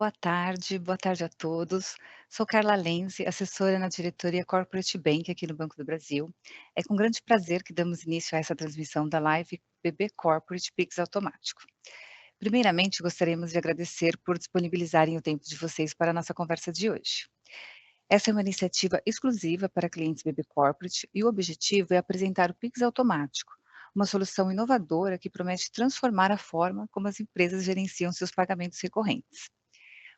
Boa tarde a todos. Sou Carla Lenzi, assessora na diretoria Corporate Bank aqui no Banco do Brasil. É com grande prazer que damos início a essa transmissão da live BB Corporate Pix Automático. Primeiramente, gostaríamos de agradecer por disponibilizarem o tempo de vocês para a nossa conversa de hoje. Essa é uma iniciativa exclusiva para clientes BB Corporate e o objetivo é apresentar o Pix Automático, uma solução inovadora que promete transformar a forma como as empresas gerenciam seus pagamentos recorrentes.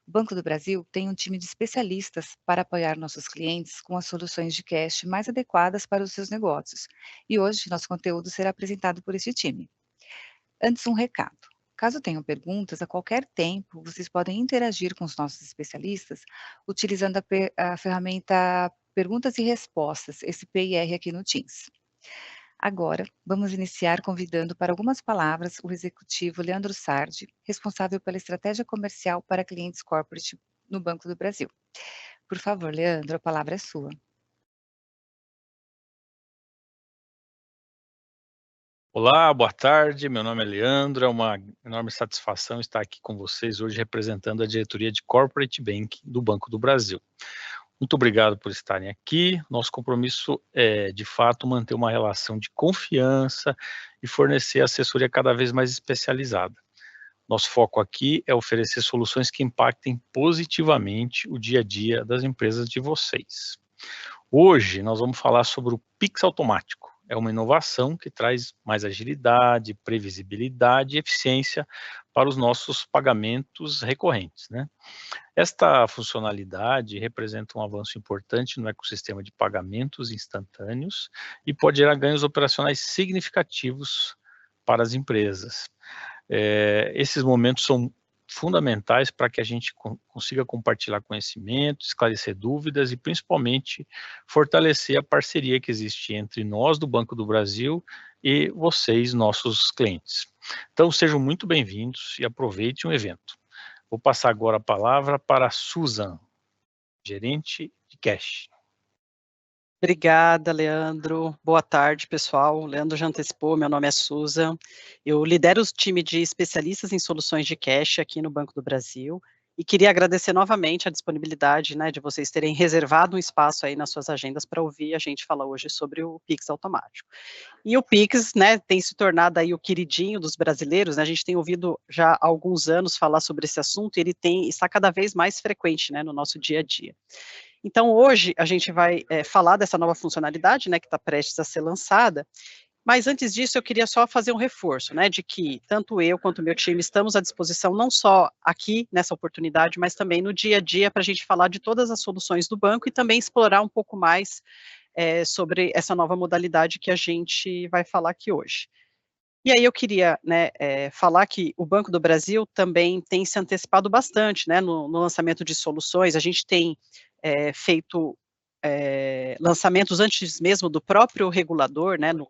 O Banco do Brasil tem um time de especialistas para apoiar nossos clientes com as soluções de cash mais adequadas para os seus negócios. E hoje nosso conteúdo será apresentado por este time. Antes, um recado. Caso tenham perguntas, a qualquer tempo, vocês podem interagir com os nossos especialistas utilizando a ferramenta Perguntas e Respostas, esse PIR aqui no Teams. Agora, vamos iniciar convidando para algumas palavras o executivo Leandro Sardi, responsável pela estratégia comercial para clientes corporate no Banco do Brasil. Por favor, Leandro, a palavra é sua. Olá, boa tarde. Meu nome é Leandro. É uma enorme satisfação estar aqui com vocês hoje representando a diretoria de Corporate Bank do Banco do Brasil. Muito obrigado por estarem aqui. Nosso compromisso é, de fato, manter uma relação de confiança e fornecer assessoria cada vez mais especializada. Nosso foco aqui é oferecer soluções que impactem positivamente o dia a dia das empresas de vocês. Hoje nós vamos falar sobre o Pix automático. É uma inovação que traz mais agilidade, previsibilidade e eficiência para os nossos pagamentos recorrentes, né? Esta funcionalidade representa um avanço importante no ecossistema de pagamentos instantâneos e pode gerar ganhos operacionais significativos para as empresas. Esses momentos são fundamentais para que a gente consiga compartilhar conhecimento, esclarecer dúvidas e principalmente fortalecer a parceria que existe entre nós do Banco do Brasil e vocês, nossos clientes. Então sejam muito bem-vindos e aproveitem o evento. Vou passar agora a palavra para a Susan, gerente de cash. Obrigada, Leandro. Boa tarde, pessoal. O Leandro já antecipou, meu nome é Susan. Eu lidero o time de especialistas em soluções de cash aqui no Banco do Brasil e queria agradecer novamente a disponibilidade, né, de vocês terem reservado um espaço aí nas suas agendas para ouvir a gente falar hoje sobre o Pix automático. E o Pix, né, tem se tornado aí o queridinho dos brasileiros, né, a gente tem ouvido já há alguns anos falar sobre esse assunto e ele está cada vez mais frequente, né, no nosso dia a dia. Então, hoje, a gente vai falar dessa nova funcionalidade, né, que está prestes a ser lançada, mas antes disso, eu queria só fazer um reforço, né, de que tanto eu quanto o meu time estamos à disposição, não só aqui nessa oportunidade, mas também no dia a dia, para a gente falar de todas as soluções do banco e também explorar um pouco mais sobre essa nova modalidade que a gente vai falar aqui hoje. E aí eu queria, né, falar que o Banco do Brasil também tem se antecipado bastante, né, no lançamento de soluções. A gente tem feito lançamentos antes mesmo do próprio regulador, né, do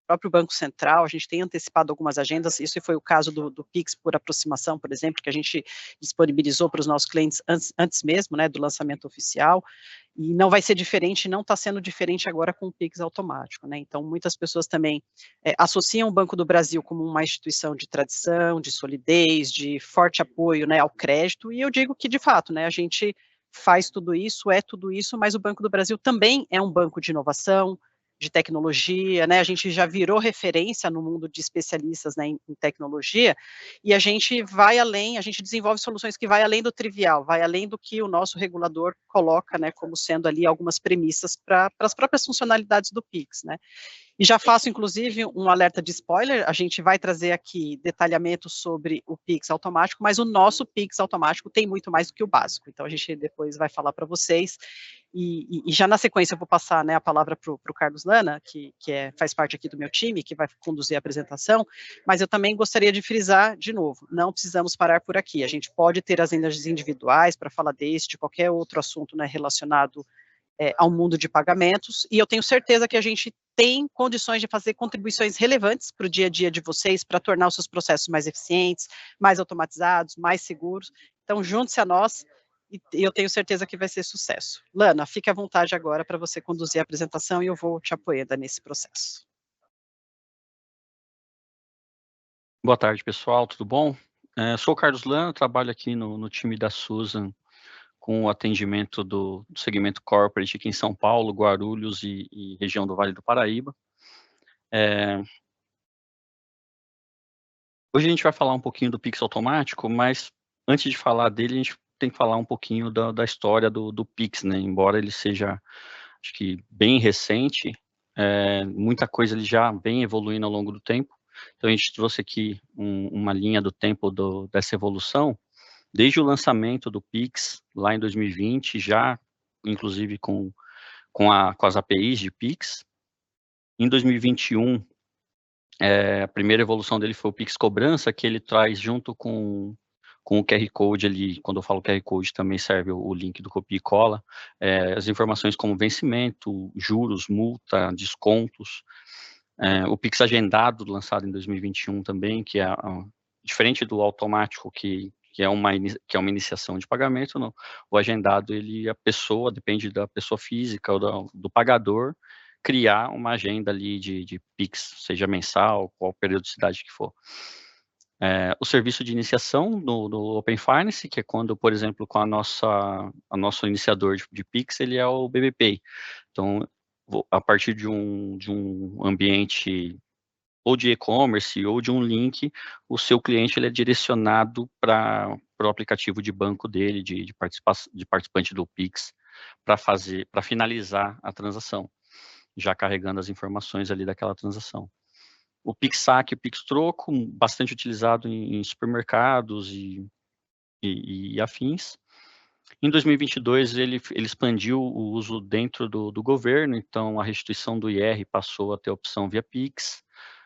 próprio Banco Central. A gente tem antecipado algumas agendas. Isso foi o caso do Pix por aproximação, por exemplo, que a gente disponibilizou para os nossos clientes antes mesmo, né, do lançamento oficial. E não vai ser diferente, não está sendo diferente agora com o Pix automático, né? Então, muitas pessoas também associam o Banco do Brasil como uma instituição de tradição, de solidez, de forte apoio, né, ao crédito, e eu digo que, de fato, né, a gente faz tudo isso, é tudo isso, mas o Banco do Brasil também é um banco de inovação, de tecnologia, né, a gente já virou referência no mundo de especialistas, né, em tecnologia, e a gente vai além, a gente desenvolve soluções que vai além do trivial, vai além do que o nosso regulador coloca, né, como sendo ali algumas premissas para as próprias funcionalidades do Pix, né. E já faço, inclusive, um alerta de spoiler, a gente vai trazer aqui detalhamento sobre o Pix automático, mas o nosso Pix automático tem muito mais do que o básico, então a gente depois vai falar para vocês, e já na sequência eu vou passar, né, a palavra para o Carlos Lana, faz parte aqui do meu time, que vai conduzir a apresentação, mas eu também gostaria de frisar, de novo, não precisamos parar por aqui, a gente pode ter agendas individuais para falar desse, de qualquer outro assunto, né, relacionado ao mundo de pagamentos, e eu tenho certeza que a gente tem condições de fazer contribuições relevantes para o dia a dia de vocês, para tornar os seus processos mais eficientes, mais automatizados, mais seguros. Então, junte-se a nós, e eu tenho certeza que vai ser sucesso. Lana, fique à vontade agora para você conduzir a apresentação e eu vou te apoiando nesse processo. Boa tarde, pessoal, tudo bom? Sou o Carlos Lano, trabalho aqui no time da Susan com o atendimento do segmento corporate aqui em São Paulo, Guarulhos e região do Vale do Paraíba. Hoje a gente vai falar um pouquinho do Pix automático, mas antes de falar dele, a gente tem que falar um pouquinho da história do Pix, né? Embora ele seja, acho que, bem recente, muita coisa ele já vem evoluindo ao longo do tempo. Então a gente trouxe aqui uma linha do tempo dessa evolução, desde o lançamento do Pix, lá em 2020, já, inclusive, com as APIs de Pix. Em 2021, a primeira evolução dele foi o Pix Cobrança, que ele traz junto com o QR Code ali, quando eu falo QR Code também serve o link do copia e cola, as informações como vencimento, juros, multa, descontos, o Pix Agendado, lançado em 2021 também, que é diferente do automático, que é uma iniciação de pagamento, o agendado, a pessoa, depende da pessoa física ou do pagador, criar uma agenda ali de Pix, seja mensal, qual periodicidade que for. O serviço de iniciação do Open Finance, que é quando, por exemplo, com a nosso iniciador de Pix, ele é o BB Pay. Então, a partir de um ambiente ou de e-commerce ou de um link, o seu cliente ele é direcionado para o aplicativo de banco dele, de participante do Pix, para finalizar a transação, já carregando as informações ali daquela transação. O Pix Saque e o Pix Troco, bastante utilizado em supermercados e afins. Em 2022, ele expandiu o uso dentro do governo, então a restituição do IR passou a ter opção via Pix,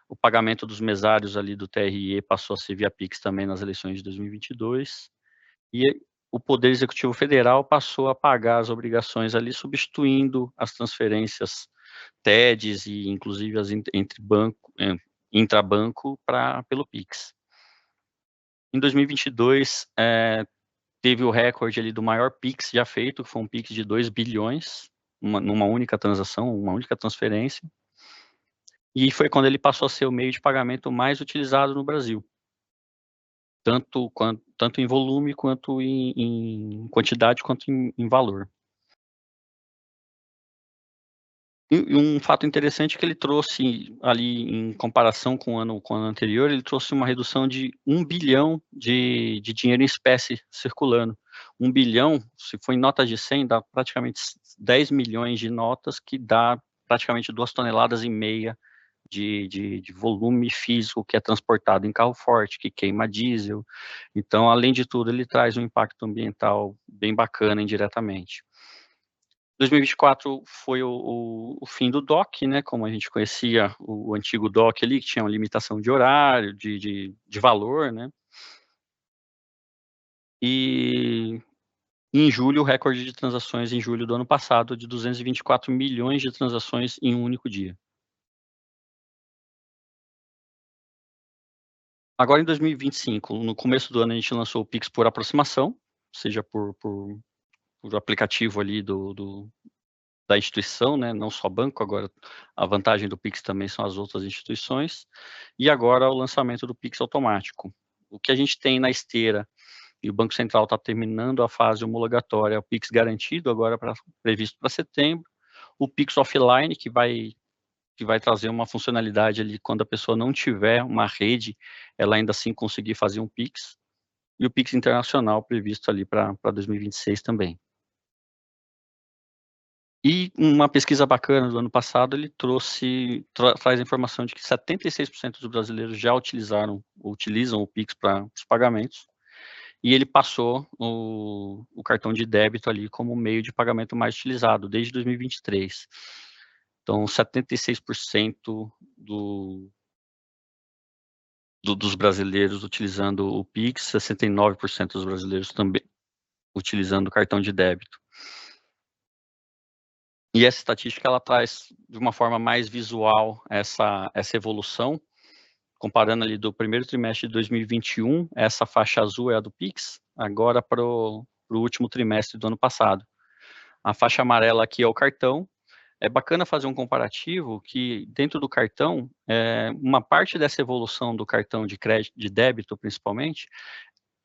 o pagamento dos mesários ali do TRE passou a ser via Pix também nas eleições de 2022, e o Poder Executivo Federal passou a pagar as obrigações ali, substituindo as transferências TEDs e inclusive as intrabanco pelo Pix. Em 2022, teve o recorde ali do maior Pix já feito, que foi um Pix de 2 bilhões, numa única transação, uma única transferência, e foi quando ele passou a ser o meio de pagamento mais utilizado no Brasil, tanto em volume, quanto em quantidade, quanto em valor. E um fato interessante é que ele trouxe ali, em comparação com o ano anterior, ele trouxe uma redução de 1 bilhão de dinheiro em espécie circulando. 1 bilhão, se for em notas de 100, dá praticamente 10 milhões de notas, que dá praticamente 2,5 toneladas de volume físico que é transportado em carro forte, que queima diesel. Então, além de tudo, ele traz um impacto ambiental bem bacana indiretamente. 2024 foi o fim do DOC, né, como a gente conhecia o antigo DOC ali, que tinha uma limitação de horário, de valor, né, e em julho, o recorde de transações em julho do ano passado, de 224 milhões de transações em um único dia. Agora, em 2025, no começo do ano, a gente lançou o Pix por aproximação, seja por aplicativo ali da instituição, né, não só banco, agora a vantagem do Pix também são as outras instituições, e agora o lançamento do Pix automático. O que a gente tem na esteira, e o Banco Central está terminando a fase homologatória, é o Pix garantido, agora previsto para setembro, o Pix offline, que vai trazer uma funcionalidade ali, quando a pessoa não tiver uma rede, ela ainda assim conseguir fazer um Pix, e o Pix internacional previsto ali para 2026 também. E uma pesquisa bacana do ano passado, ele traz a informação de que 76% dos brasileiros já utilizam o Pix para os pagamentos, e ele passou o cartão de débito ali como meio de pagamento mais utilizado desde 2023. Então, 76% dos brasileiros utilizando o Pix, 69% dos brasileiros também utilizando o cartão de débito. E essa estatística, ela traz de uma forma mais visual essa evolução, comparando ali do primeiro trimestre de 2021, essa faixa azul é a do Pix, agora para o último trimestre do ano passado. A faixa amarela aqui é o cartão. É bacana fazer um comparativo que dentro do cartão, uma parte dessa evolução do cartão de crédito, de débito principalmente,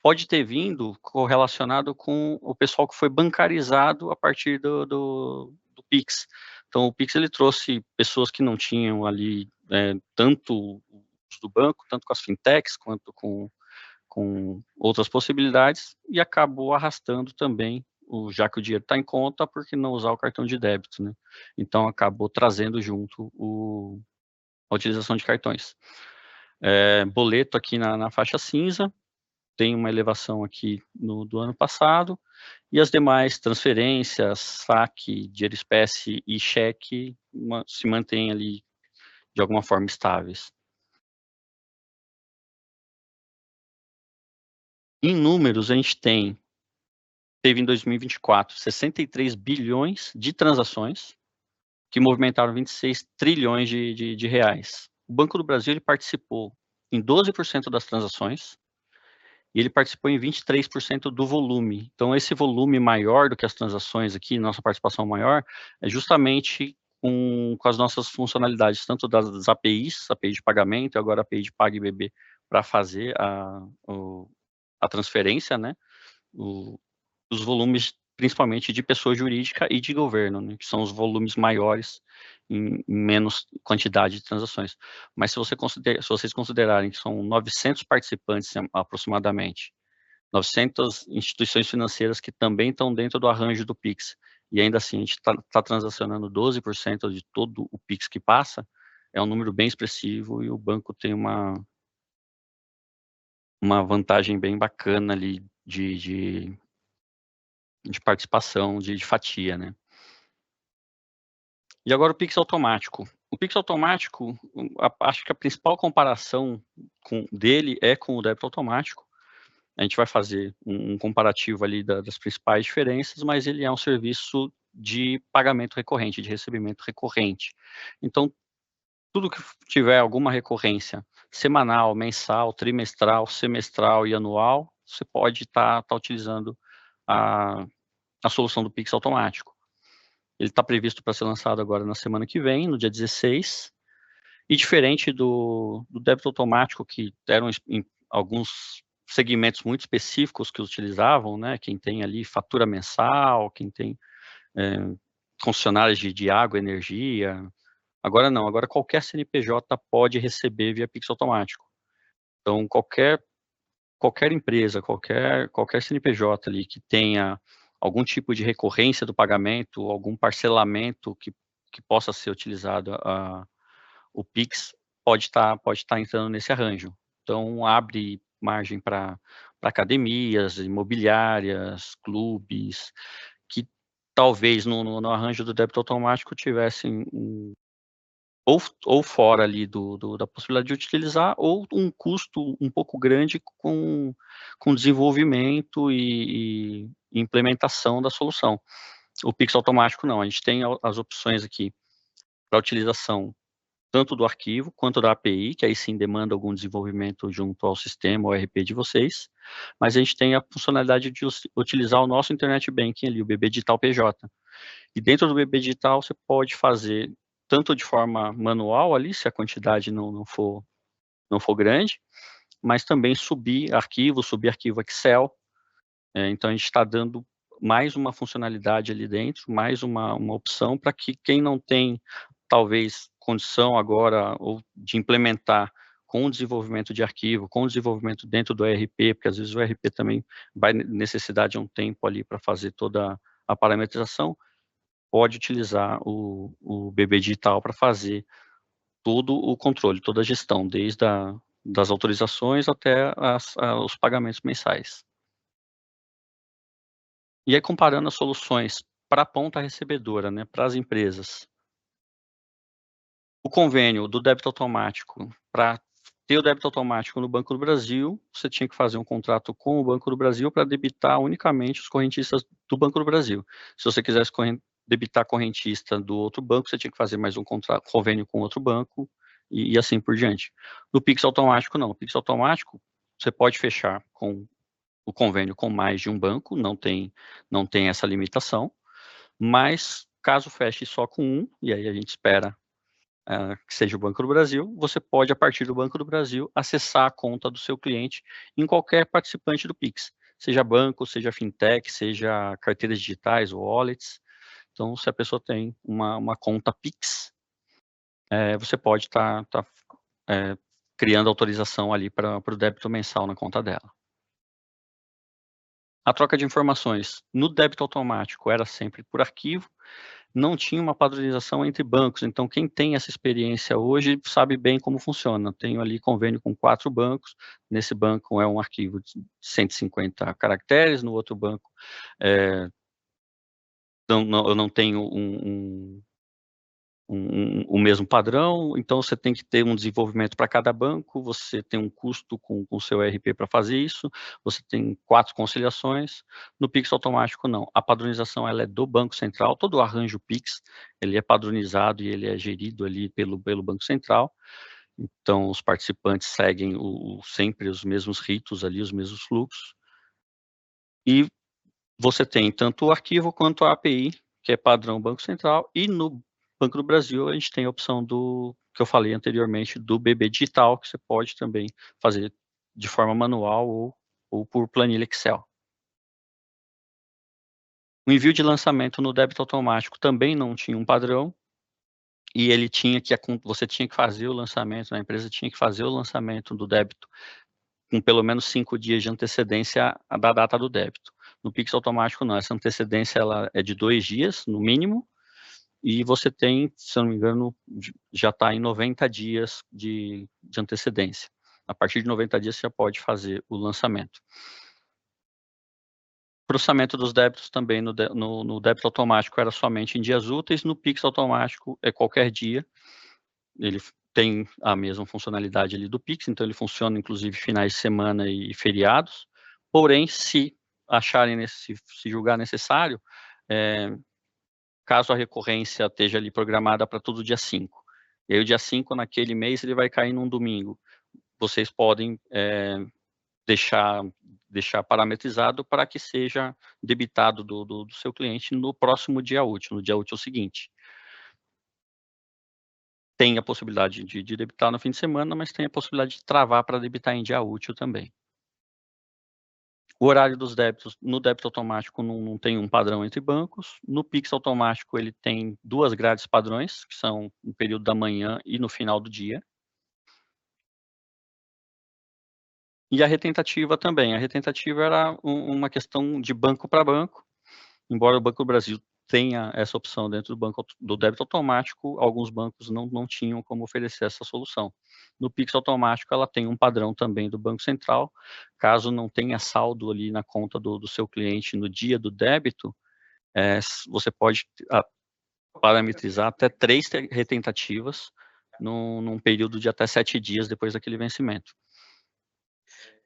pode ter vindo correlacionado com o pessoal que foi bancarizado a partir do Pix. Então, o Pix ele trouxe pessoas que não tinham ali tanto do banco, tanto com as fintechs, quanto com outras possibilidades, e acabou arrastando também, já que o dinheiro está em conta, por que não usar o cartão de débito, né? Então, acabou trazendo junto a utilização de cartões. Boleto aqui na faixa cinza, tem uma elevação aqui do ano passado, e as demais transferências, saque, dinheiro espécie e cheque se mantêm ali de alguma forma estáveis. Em números, a gente teve em 2024 63 bilhões de transações que movimentaram 26 trilhões de reais. O Banco do Brasil ele participou em 12% das transações e ele participou em 23% do volume. Então, esse volume maior do que as transações aqui, nossa participação maior, é justamente com as nossas funcionalidades, tanto das APIs, API de pagamento, e agora API de PagBB, para fazer a transferência, né? Os volumes, principalmente de pessoa jurídica e de governo, né, que são os volumes maiores em menos quantidade de transações. Mas se vocês considerarem que são 900 participantes aproximadamente, 900 instituições financeiras que também estão dentro do arranjo do Pix, e ainda assim a gente está transacionando 12% de todo o Pix que passa, é um número bem expressivo e o banco tem uma vantagem bem bacana ali de participação, de fatia, né? E agora o Pix automático. O Pix automático, acho que a principal comparação dele é com o débito automático. A gente vai fazer um comparativo ali das principais diferenças, mas ele é um serviço de pagamento recorrente, de recebimento recorrente. Então, tudo que tiver alguma recorrência semanal, mensal, trimestral, semestral e anual, você pode estar utilizando a solução do Pix automático. Ele está previsto para ser lançado agora na semana que vem, no dia 16, e diferente do débito automático, que eram em alguns segmentos muito específicos que utilizavam, né, quem tem ali fatura mensal, quem tem concessionárias de água, energia, agora não, agora qualquer CNPJ pode receber via Pix automático. Então, qualquer empresa, qualquer CNPJ ali que tenha algum tipo de recorrência do pagamento, algum parcelamento que possa ser utilizado o Pix, pode estar entrando nesse arranjo. Então, abre margem para academias, imobiliárias, clubes, que talvez no arranjo do débito automático tivessem ou fora ali da possibilidade de utilizar, ou um custo um pouco grande com desenvolvimento e implementação da solução. O Pix automático não, a gente tem as opções aqui para utilização tanto do arquivo quanto da API, que aí sim demanda algum desenvolvimento junto ao sistema, ao ERP de vocês, mas a gente tem a funcionalidade de utilizar o nosso Internet Banking ali, o BB Digital PJ. E dentro do BB Digital você pode fazer tanto de forma manual ali, se a quantidade não for grande, mas também subir arquivo Excel. Então a gente está dando mais uma funcionalidade ali dentro, mais uma opção para que quem não tem talvez condição agora ou de implementar com o desenvolvimento de arquivo, com o desenvolvimento dentro do ERP, porque às vezes o ERP também vai necessitar de um tempo ali para fazer toda a parametrização, pode utilizar o BB Digital para fazer todo o controle, toda a gestão, desde das autorizações até os pagamentos mensais. E aí, comparando as soluções para a ponta recebedora, né, para as empresas, o convênio do débito automático, para ter o débito automático no Banco do Brasil, você tinha que fazer um contrato com o Banco do Brasil para debitar unicamente os correntistas do Banco do Brasil. Se você quisesse debitar correntista do outro banco, você tinha que fazer mais um convênio com outro banco e assim por diante. No Pix automático, não. No Pix automático, você pode fechar com o convênio com mais de um banco, não tem essa limitação, mas caso feche só com um, e aí a gente espera que seja o Banco do Brasil, você pode, a partir do Banco do Brasil, acessar a conta do seu cliente em qualquer participante do Pix, seja banco, seja fintech, seja carteiras digitais, wallets. Então, se a pessoa tem uma conta Pix, você pode estar criando autorização ali para o débito mensal na conta dela. A troca de informações no débito automático era sempre por arquivo, não tinha uma padronização entre bancos, então quem tem essa experiência hoje sabe bem como funciona. Tenho ali convênio com 4 bancos, nesse banco é um arquivo de 150 caracteres, no outro banco eu não tenho o mesmo padrão, então você tem que ter um desenvolvimento para cada banco, você tem um custo com o seu ERP para fazer isso, você tem 4 conciliações. No Pix automático não, a padronização ela é do Banco Central, todo o arranjo Pix, ele é padronizado e ele é gerido ali pelo Banco Central, então os participantes seguem sempre os mesmos ritos ali, os mesmos fluxos, e você tem tanto o arquivo quanto a API, que é padrão Banco Central, e no Banco do Brasil a gente tem a opção do, que eu falei anteriormente, do BB Digital, que você pode também fazer de forma manual ou por planilha Excel. O envio de lançamento no débito automático também não tinha um padrão, e ele você tinha que fazer o lançamento, a empresa tinha que fazer o lançamento do débito com pelo menos 5 dias de antecedência da data do débito. No Pix automático não, essa antecedência ela é de 2 dias, no mínimo, e você tem, se eu não me engano, já está em 90 dias de antecedência. A partir de 90 dias você já pode fazer o lançamento. Processamento dos débitos também no débito automático era somente em dias úteis, no Pix automático é qualquer dia. Ele tem a mesma funcionalidade ali do Pix, então ele funciona inclusive finais de semana e feriados. Porém, se julgar necessário, caso a recorrência esteja ali programada para todo dia 5, e aí o dia 5 naquele mês ele vai cair num domingo, vocês podem deixar parametrizado para que seja debitado do seu cliente no próximo dia útil, no dia útil seguinte. Tem a possibilidade de debitar no fim de semana, mas tem a possibilidade de travar para debitar em dia útil também. O horário dos débitos, no débito automático não tem um padrão entre bancos. No Pix automático ele tem 2 grades padrões, que são no período da manhã e no final do dia. E a retentativa também. A retentativa era uma questão de banco para banco, embora o Banco do Brasil tenha essa opção dentro do débito automático, alguns bancos não tinham como oferecer essa solução. No Pix automático, ela tem um padrão também do Banco Central, caso não tenha saldo ali na conta do seu cliente no dia do débito, você pode parametrizar até 3 retentativas num período de até 7 dias depois daquele vencimento.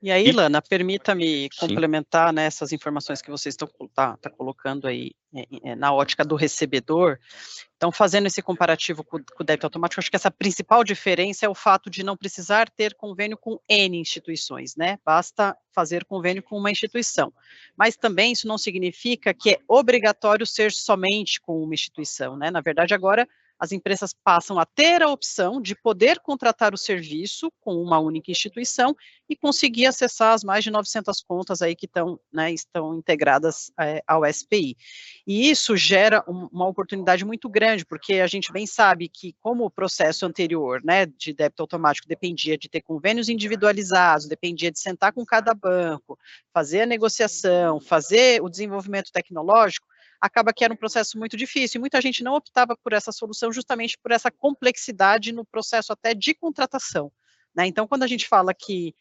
E aí, Lana, permita-me Sim. complementar, né, essas informações que vocês estão colocando aí na ótica do recebedor. Então, fazendo esse comparativo com o débito automático, acho que essa principal diferença é o fato de não precisar ter convênio com N instituições, né? Basta fazer convênio com uma instituição. Mas também isso não significa que é obrigatório ser somente com uma instituição, né? Na verdade, agora as empresas passam a ter a opção de poder contratar o serviço com uma única instituição e conseguir acessar as mais de 900 contas aí que estão integradas ao SPI. E isso gera uma oportunidade muito grande, porque a gente bem sabe que, como o processo anterior, né, de débito automático dependia de ter convênios individualizados, dependia de sentar com cada banco, fazer a negociação, fazer o desenvolvimento tecnológico, acaba que era um processo muito difícil, e muita gente não optava por essa solução justamente por essa complexidade no processo até de contratação, né? Então, quando a gente fala que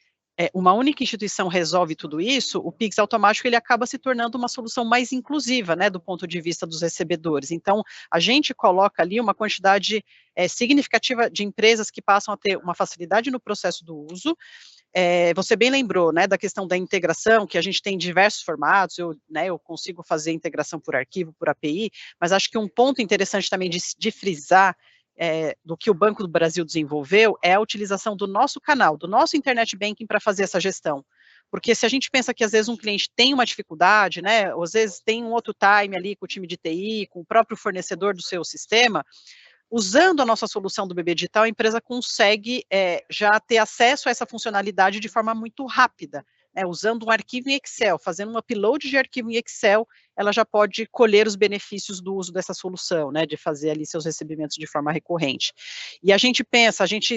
uma única instituição resolve tudo isso, o Pix automático ele acaba se tornando uma solução mais inclusiva, né, do ponto de vista dos recebedores. Então, a gente coloca ali uma quantidade significativa de empresas que passam a ter uma facilidade no processo do uso. Você bem lembrou, né, da questão da integração, que a gente tem diversos formatos, eu consigo fazer integração por arquivo, por API, mas acho que um ponto interessante também de frisar do que o Banco do Brasil desenvolveu é a utilização do nosso canal, do nosso Internet Banking para fazer essa gestão. Porque se a gente pensa que às vezes um cliente tem uma dificuldade, né, ou às vezes tem um outro time ali com o time de TI, com o próprio fornecedor do seu sistema, Usando a nossa solução do BB Digital, a empresa consegue já ter acesso a essa funcionalidade de forma muito rápida, né, usando um arquivo em Excel, fazendo um upload de arquivo em Excel, ela já pode colher os benefícios do uso dessa solução, né, de fazer ali seus recebimentos de forma recorrente. E a gente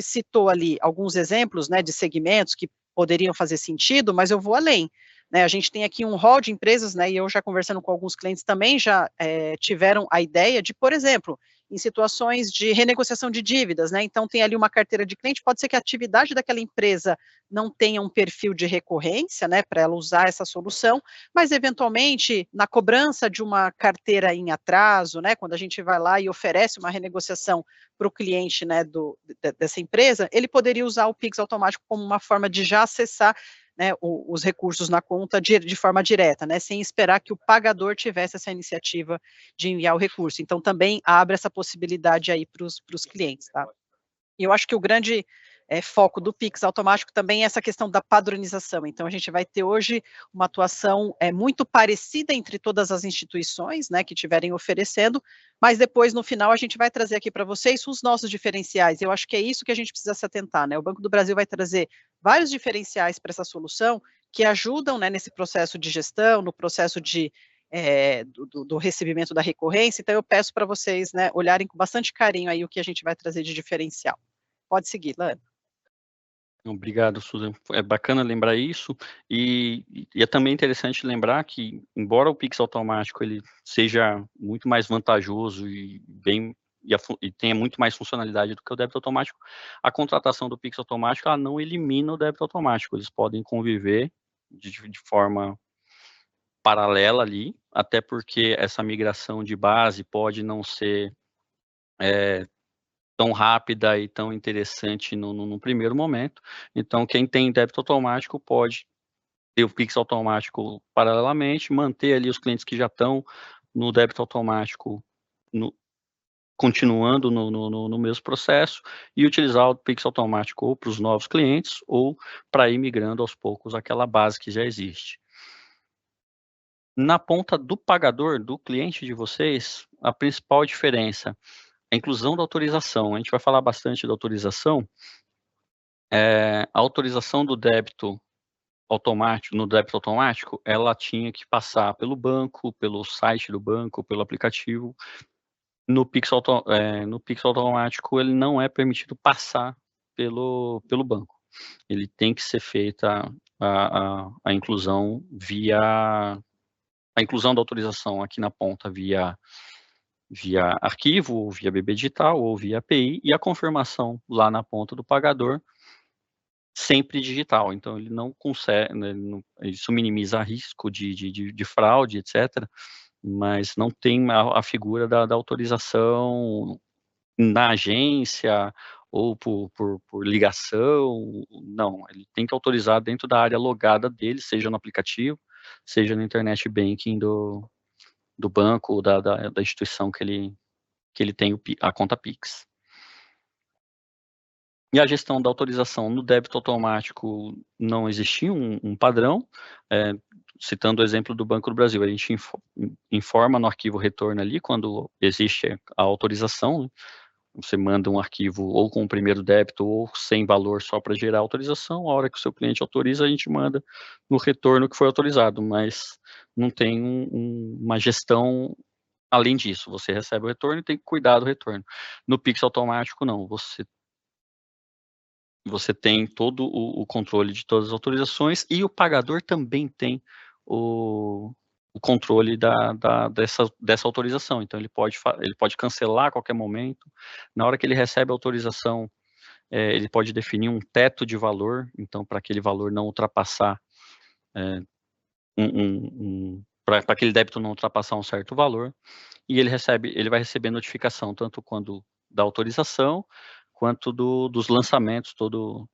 citou ali alguns exemplos, né, de segmentos que poderiam fazer sentido, mas eu vou além, né, a gente tem aqui um rol de empresas, né, e eu já conversando com alguns clientes também já tiveram a ideia de, por exemplo, em situações de renegociação de dívidas, né, então tem ali uma carteira de cliente, pode ser que a atividade daquela empresa não tenha um perfil de recorrência, né, para ela usar essa solução, mas eventualmente na cobrança de uma carteira em atraso, né, quando a gente vai lá e oferece uma renegociação para o cliente, né, dessa empresa, ele poderia usar o Pix automático como uma forma de já acessar, né, os recursos na conta de forma direta, né, sem esperar que o pagador tivesse essa iniciativa de enviar o recurso. Então, também abre essa possibilidade aí para os clientes, tá? E eu acho que o grande foco do Pix automático também é essa questão da padronização. Então, a gente vai ter hoje uma atuação muito parecida entre todas as instituições, né, que estiverem oferecendo, mas depois, no final, a gente vai trazer aqui para vocês os nossos diferenciais. Eu acho que é isso que a gente precisa se atentar, né? O Banco do Brasil vai trazer vários diferenciais para essa solução que ajudam, né, nesse processo de gestão, no processo do recebimento da recorrência. Então, eu peço para vocês, né, olharem com bastante carinho aí o que a gente vai trazer de diferencial. Pode seguir, Lana. Obrigado, Susan. É bacana lembrar isso, e é também interessante lembrar que, embora o Pix automático ele seja muito mais vantajoso e tenha muito mais funcionalidade do que o débito automático, a contratação do Pix automático ela não elimina o débito automático, eles podem conviver de forma paralela ali, até porque essa migração de base pode não ser tão rápida e tão interessante no primeiro momento. Então, quem tem débito automático pode ter o Pix automático paralelamente, manter ali os clientes que já estão no débito automático, continuando no mesmo processo, e utilizar o Pix automático ou para os novos clientes, ou para ir migrando aos poucos aquela base que já existe. Na ponta do pagador, do cliente de vocês, a principal diferença é a inclusão da autorização. A gente vai falar bastante da autorização. A autorização do débito automático, no débito automático, ela tinha que passar pelo banco, pelo site do banco, pelo aplicativo. No Pix automático, ele não é permitido passar pelo banco. Ele tem que ser feita a inclusão a inclusão da autorização aqui na ponta via arquivo, ou via BB Digital, ou via API, e a confirmação lá na ponta do pagador, sempre digital. Então, ele não consegue, né, isso minimiza risco de fraude, etc., mas não tem a figura da autorização na agência ou por ligação. Não, ele tem que autorizar dentro da área logada dele, seja no aplicativo, seja no internet banking do banco ou da instituição que ele tem a conta Pix. E a gestão da autorização no débito automático não existia um padrão. Citando o exemplo do Banco do Brasil, a gente informa no arquivo retorno ali quando existe a autorização, né? Você manda um arquivo ou com o primeiro débito ou sem valor só para gerar autorização. A hora que o seu cliente autoriza, a gente manda no retorno que foi autorizado, mas não tem uma gestão além disso. Você recebe o retorno e tem que cuidar do retorno. No Pix automático, não. Você tem todo o controle de todas as autorizações, e o pagador também tem o controle dessa autorização. Então, ele pode cancelar a qualquer momento. Na hora que ele recebe a autorização, ele pode definir um teto de valor, então, para aquele valor não ultrapassar, para aquele débito não ultrapassar um certo valor, e ele vai receber notificação, tanto quando da autorização, quanto dos lançamentos, todo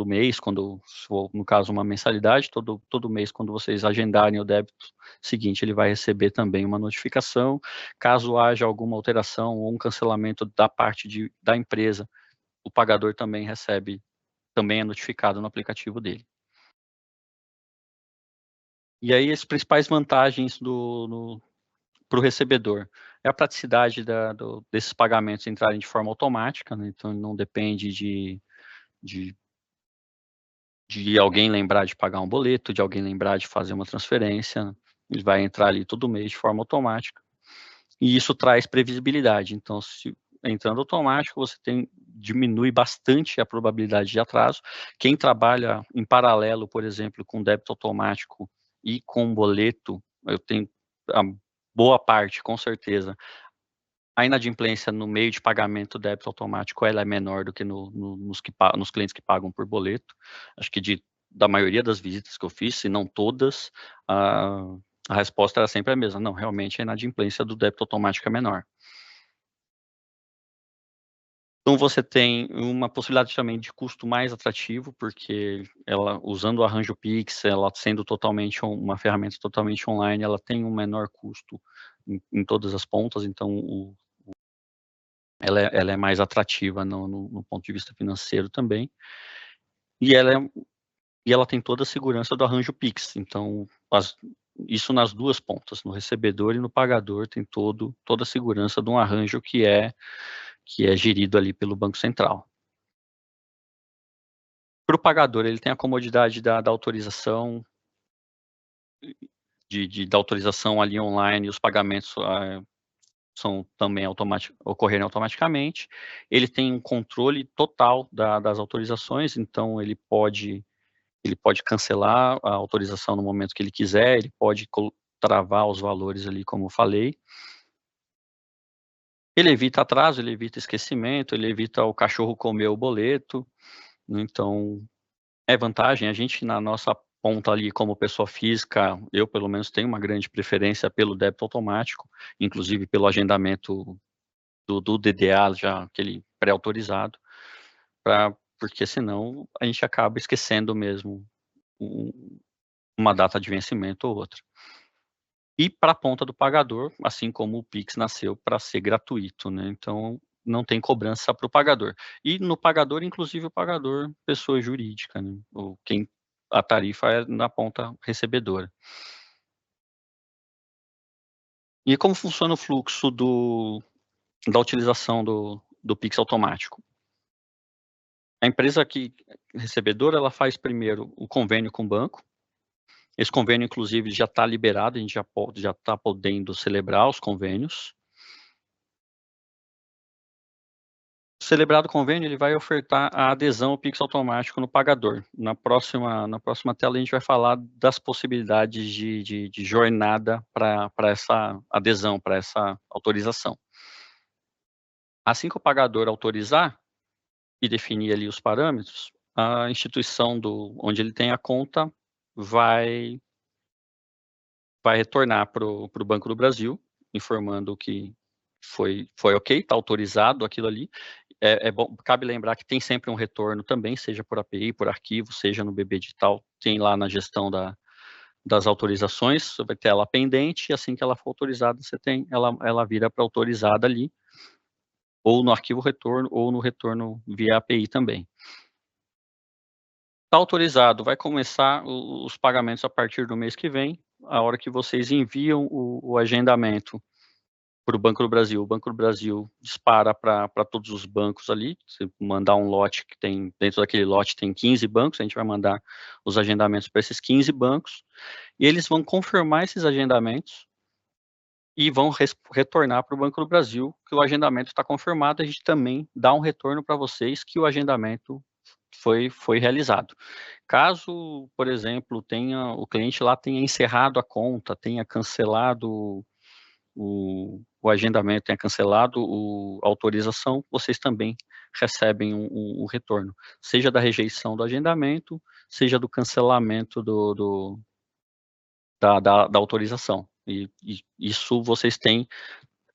mês, se for, no caso, uma mensalidade, todo mês, quando vocês agendarem o débito seguinte, ele vai receber também uma notificação. Caso haja alguma alteração ou um cancelamento da parte da empresa, o pagador também é notificado no aplicativo dele. E aí, as principais vantagens para o recebedor. é a praticidade desses pagamentos entrarem de forma automática, né? Então não depende de alguém lembrar de pagar um boleto, de alguém lembrar de fazer uma transferência, ele vai entrar ali todo mês de forma automática, e isso traz previsibilidade. Então, se entrando automático, você diminui bastante a probabilidade de atraso. Quem trabalha em paralelo, por exemplo, com débito automático e com boleto, eu tenho a boa parte, com certeza, a inadimplência no meio de pagamento débito automático ela é menor do que nos clientes que pagam por boleto. Acho que da maioria das visitas que eu fiz, se não todas, a resposta era sempre a mesma. Não, realmente a inadimplência do débito automático é menor. Então você tem uma possibilidade também de custo mais atrativo, porque ela, usando o Arranjo Pix, ela sendo totalmente uma ferramenta totalmente online, ela tem um menor custo em todas as pontas, então ela é mais atrativa no ponto de vista financeiro também, e ela tem toda a segurança do Arranjo Pix, então isso nas duas pontas, no recebedor e no pagador, tem toda a segurança de um arranjo que é gerido ali pelo Banco Central. Para o pagador, ele tem a comodidade da autorização, da autorização ali online, os pagamentos são também ocorrerem automaticamente. Ele tem um controle total das autorizações, então ele pode cancelar a autorização no momento que ele quiser, ele pode travar os valores ali, como eu falei. Ele evita atraso, ele evita esquecimento, ele evita o cachorro comer o boleto, então é vantagem. A gente, na nossa ponta ali, como pessoa física, eu pelo menos tenho uma grande preferência pelo débito automático, inclusive pelo agendamento do DDA, já aquele pré-autorizado, porque senão a gente acaba esquecendo mesmo uma data de vencimento ou outra. E para a ponta do pagador, assim como o Pix nasceu para ser gratuito, né? Então não tem cobrança para o pagador. E no pagador, inclusive o pagador, pessoa jurídica, né? Ou a tarifa é na ponta recebedora. E como funciona o fluxo da utilização do Pix automático? A empresa recebedora, ela faz primeiro o convênio com o banco. Esse convênio, inclusive, já está liberado, a gente já está podendo celebrar os convênios. Celebrado o convênio, ele vai ofertar a adesão ao Pix automático no pagador. Na próxima tela, a gente vai falar das possibilidades de jornada para essa adesão, para essa autorização. Assim que o pagador autorizar e definir ali os parâmetros, a instituição onde ele tem a conta vai retornar para o Banco do Brasil, informando que foi ok, está autorizado aquilo ali. Bom, cabe lembrar que tem sempre um retorno também, seja por API, por arquivo, seja no BB Digital, tem lá na gestão das autorizações, você vai ter ela pendente, e assim que ela for autorizada, ela vira para autorizada ali, ou no arquivo retorno, ou no retorno via API também. Está autorizado, vai começar os pagamentos a partir do mês que vem, a hora que vocês enviam o agendamento para o Banco do Brasil. O Banco do Brasil dispara para todos os bancos ali. Se mandar um lote que tem, dentro daquele lote tem 15 bancos, a gente vai mandar os agendamentos para esses 15 bancos, e eles vão confirmar esses agendamentos e vão retornar para o Banco do Brasil que o agendamento está confirmado. A gente também dá um retorno para vocês que o agendamento foi realizado. Caso, por exemplo, o cliente lá tenha encerrado a conta, tenha cancelado o agendamento, tenha cancelado a autorização, vocês também recebem um retorno, seja da rejeição do agendamento, seja do cancelamento da autorização. E isso vocês têm,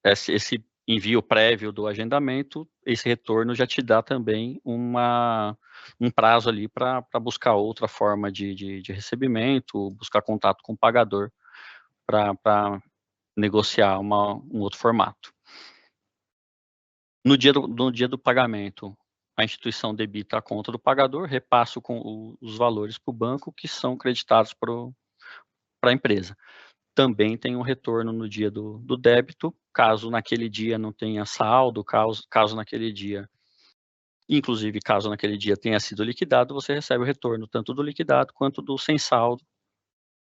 esse envio prévio do agendamento, esse retorno já te dá também um prazo ali para buscar outra forma de recebimento, buscar contato com o pagador para negociar um outro formato. No dia do pagamento, a instituição debita a conta do pagador, repassa os valores para o banco que são creditados para a empresa. também tem um retorno no dia do débito, caso naquele dia não tenha saldo, caso naquele dia, inclusive caso naquele dia tenha sido liquidado, você recebe o retorno tanto do liquidado quanto do sem saldo,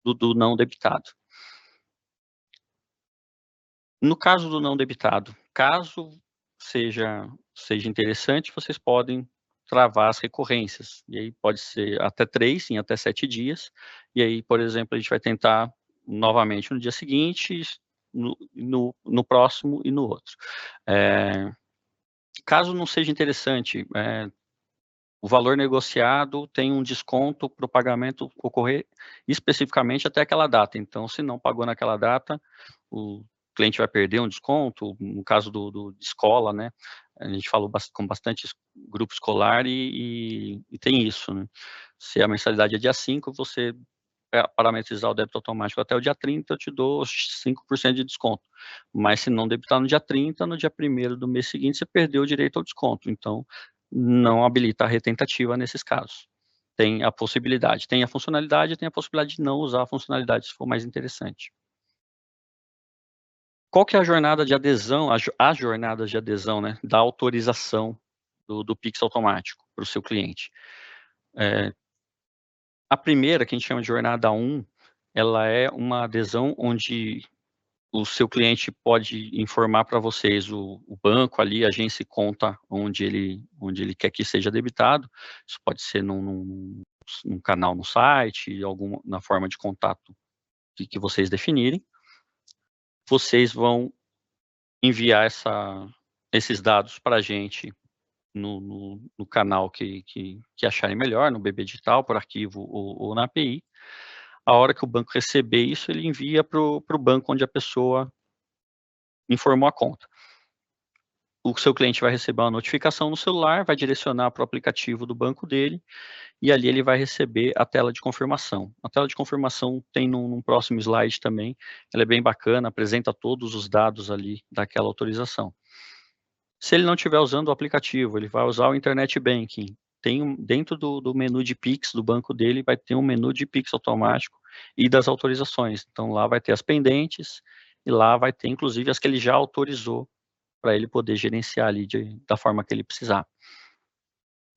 do não debitado. No caso do não debitado, caso seja interessante, vocês podem travar as recorrências, e aí pode ser até 3, em até 7 dias, e aí, por exemplo, a gente vai tentar novamente no dia seguinte, no próximo e no outro. Caso não seja interessante, o valor negociado tem um desconto para o pagamento ocorrer especificamente até aquela data, então se não pagou naquela data, o cliente vai perder um desconto, no caso de escola, né, a gente falou com bastante grupo escolar e tem isso, né, se a mensalidade é dia 5, você parametrizar o débito automático até o dia 30, eu te dou 5% de desconto, mas se não debitar no dia 30, no dia 1º do mês seguinte, você perdeu o direito ao desconto, então não habilita a retentativa nesses casos. Tem a possibilidade, tem a funcionalidade, tem a possibilidade de não usar a funcionalidade se for mais interessante. Qual que é a jornada de adesão, as jornadas de adesão, né, da autorização do Pix automático para o seu cliente? A primeira, que a gente chama de jornada 1, ela é uma adesão onde o seu cliente pode informar para vocês o banco ali, agência e conta onde ele quer que seja debitado. Isso pode ser num canal no site, na forma de contato que vocês definirem. Vocês vão enviar esses dados para a gente no canal que acharem melhor, no BB Digital, por arquivo ou na API. A hora que o banco receber isso, ele envia para o banco onde a pessoa informou a conta. O seu cliente vai receber uma notificação no celular, vai direcionar para o aplicativo do banco dele, e ali ele vai receber a tela de confirmação. A tela de confirmação tem num próximo slide também, ela é bem bacana, apresenta todos os dados ali daquela autorização. Se ele não estiver usando o aplicativo, ele vai usar o Internet Banking. Dentro do menu de Pix do banco dele, vai ter um menu de Pix automático e das autorizações. Então, lá vai ter as pendentes e lá vai ter, inclusive, as que ele já autorizou para ele poder gerenciar ali da forma que ele precisar.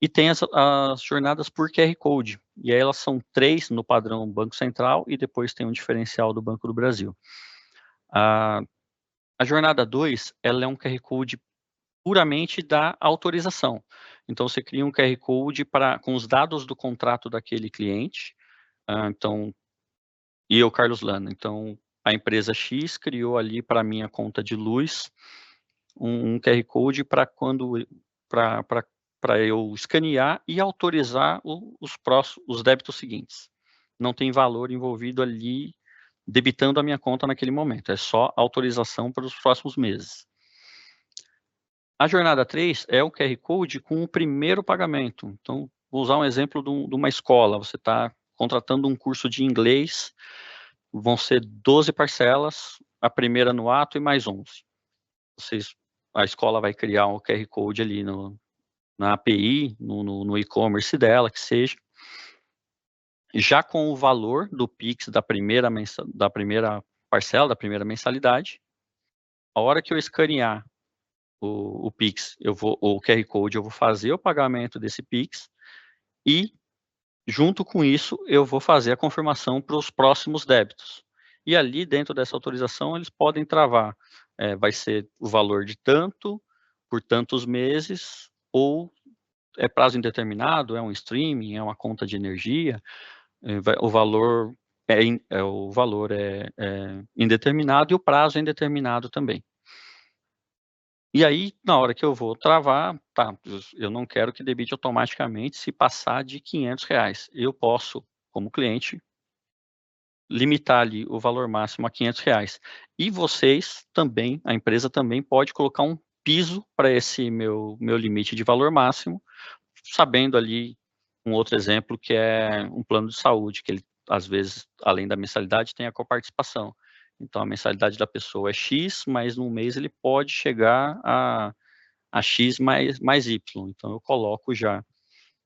E tem as jornadas por QR Code, e aí elas são 3 no padrão Banco Central e depois tem um diferencial do Banco do Brasil. A jornada 2, ela é um QR Code puramente da autorização. Então, você cria um QR Code com os dados do contrato daquele cliente. Então, e eu, Carlos Lana. Então, a empresa X criou ali para a minha conta de luz um QR Code para eu escanear e autorizar os débitos seguintes. Não tem valor envolvido ali debitando a minha conta naquele momento. É só autorização para os próximos meses. A jornada 3 é o QR Code com o primeiro pagamento. Então, vou usar um exemplo de uma escola. Você está contratando um curso de inglês, vão ser 12 parcelas, a primeira no ato e mais 11. A escola vai criar um QR Code ali na API, no e-commerce dela, que seja, já com o valor do Pix da primeira parcela, da primeira mensalidade. A hora que eu escanear o Pix, o QR Code, eu vou fazer o pagamento desse Pix e, junto com isso, eu vou fazer a confirmação para os próximos débitos. E ali, dentro dessa autorização, eles podem travar. Vai ser o valor de tanto, por tantos meses, ou é prazo indeterminado, é um streaming, é uma conta de energia, o valor é indeterminado e o prazo é indeterminado também. E aí, na hora que eu vou travar, eu não quero que debite automaticamente se passar de R$500. Eu posso, como cliente, limitar ali o valor máximo a R$500. E vocês também, a empresa também pode colocar um piso para esse meu limite de valor máximo, sabendo ali um outro exemplo que é um plano de saúde, que ele, às vezes, além da mensalidade, tem a coparticipação. Então, a mensalidade da pessoa é X, mas no mês ele pode chegar a X mais Y. Então, eu coloco já,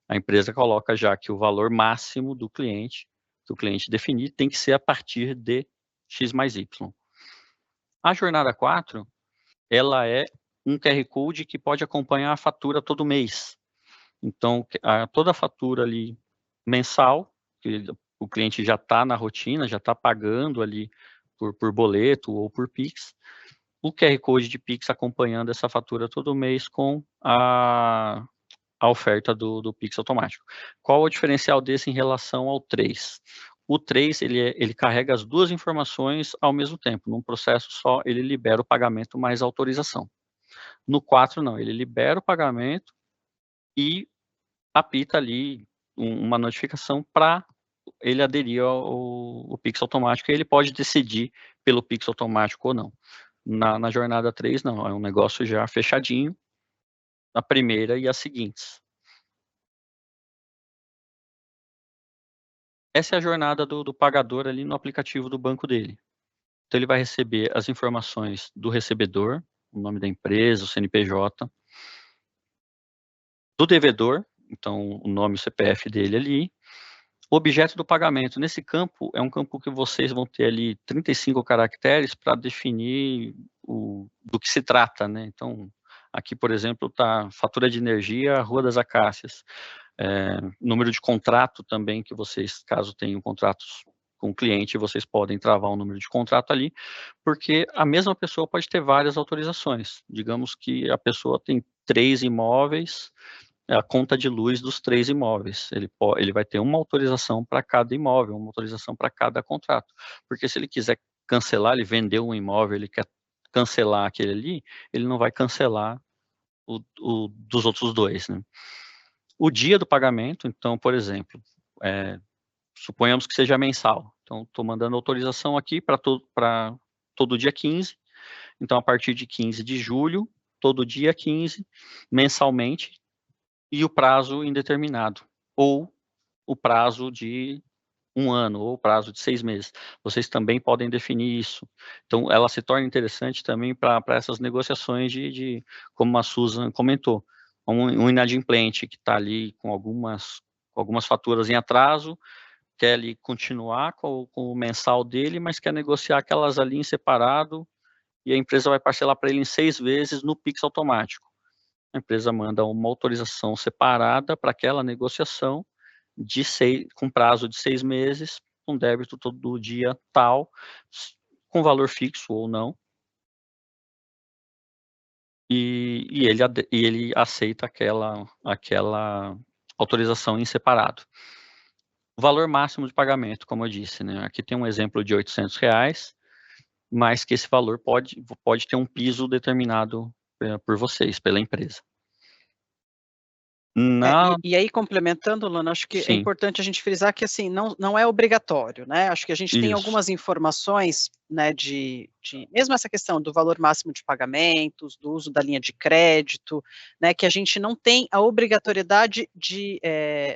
a empresa coloca já que o valor máximo do cliente, que o cliente definir, tem que ser a partir de X mais Y. A jornada 4, ela é um QR Code que pode acompanhar a fatura todo mês. Então, toda a fatura ali mensal, que o cliente já está na rotina, já está pagando ali por boleto ou por Pix, o QR Code de Pix acompanhando essa fatura todo mês com a oferta do Pix automático. Qual o diferencial desse em relação ao 3? O 3, ele carrega as duas informações ao mesmo tempo. Num processo só, ele libera o pagamento mais autorização. No 4, não. Ele libera o pagamento e apita ali uma notificação para ele aderir ao Pix automático, e ele pode decidir pelo Pix automático ou não. Na jornada 3, não, é um negócio já fechadinho, a primeira e as seguintes. Essa é a jornada do pagador ali no aplicativo do banco dele. Então, ele vai receber as informações do recebedor, o nome da empresa, o CNPJ, do devedor, então o nome e o CPF dele ali, o objeto do pagamento. Nesse campo, é um campo que vocês vão ter ali 35 caracteres para definir do que se trata, né? Então, aqui, por exemplo, está fatura de energia, Rua das Acácias. Número de contrato também, que vocês, caso tenham contratos com o cliente, vocês podem travar um número de contrato ali, porque a mesma pessoa pode ter várias autorizações. Digamos que a pessoa tem 3 imóveis, a conta de luz dos 3 imóveis. Ele vai ter uma autorização para cada imóvel, uma autorização para cada contrato. Porque se ele quiser cancelar, ele vendeu um imóvel, ele quer cancelar aquele ali, ele não vai cancelar o dos outros 2, né? O dia do pagamento, então, por exemplo, suponhamos que seja mensal. Então, estou mandando autorização aqui para todo dia 15. Então, a partir de 15 de julho, todo dia 15, mensalmente, e o prazo indeterminado, ou o prazo de 1 ano, ou o prazo de 6 meses. Vocês também podem definir isso. Então, ela se torna interessante também para essas negociações como a Susan comentou, um inadimplente que está ali com algumas faturas em atraso, quer ali continuar com o mensal dele, mas quer negociar aquelas ali em separado, e a empresa vai parcelar para ele em 6 vezes no Pix automático. A empresa manda uma autorização separada para aquela negociação com prazo de 6 meses, com débito todo dia tal, com valor fixo ou não, e ele aceita aquela autorização em separado. O valor máximo de pagamento, como eu disse, né? Aqui tem um exemplo de R$800, mas que esse valor pode ter um piso determinado por vocês, pela empresa. E aí, complementando, Lana, acho que é Sim. importante a gente frisar que, assim, não é obrigatório, né? Acho que a gente tem Isso. algumas informações, né, mesmo essa questão do valor máximo de pagamentos, do uso da linha de crédito, né, que a gente não tem a obrigatoriedade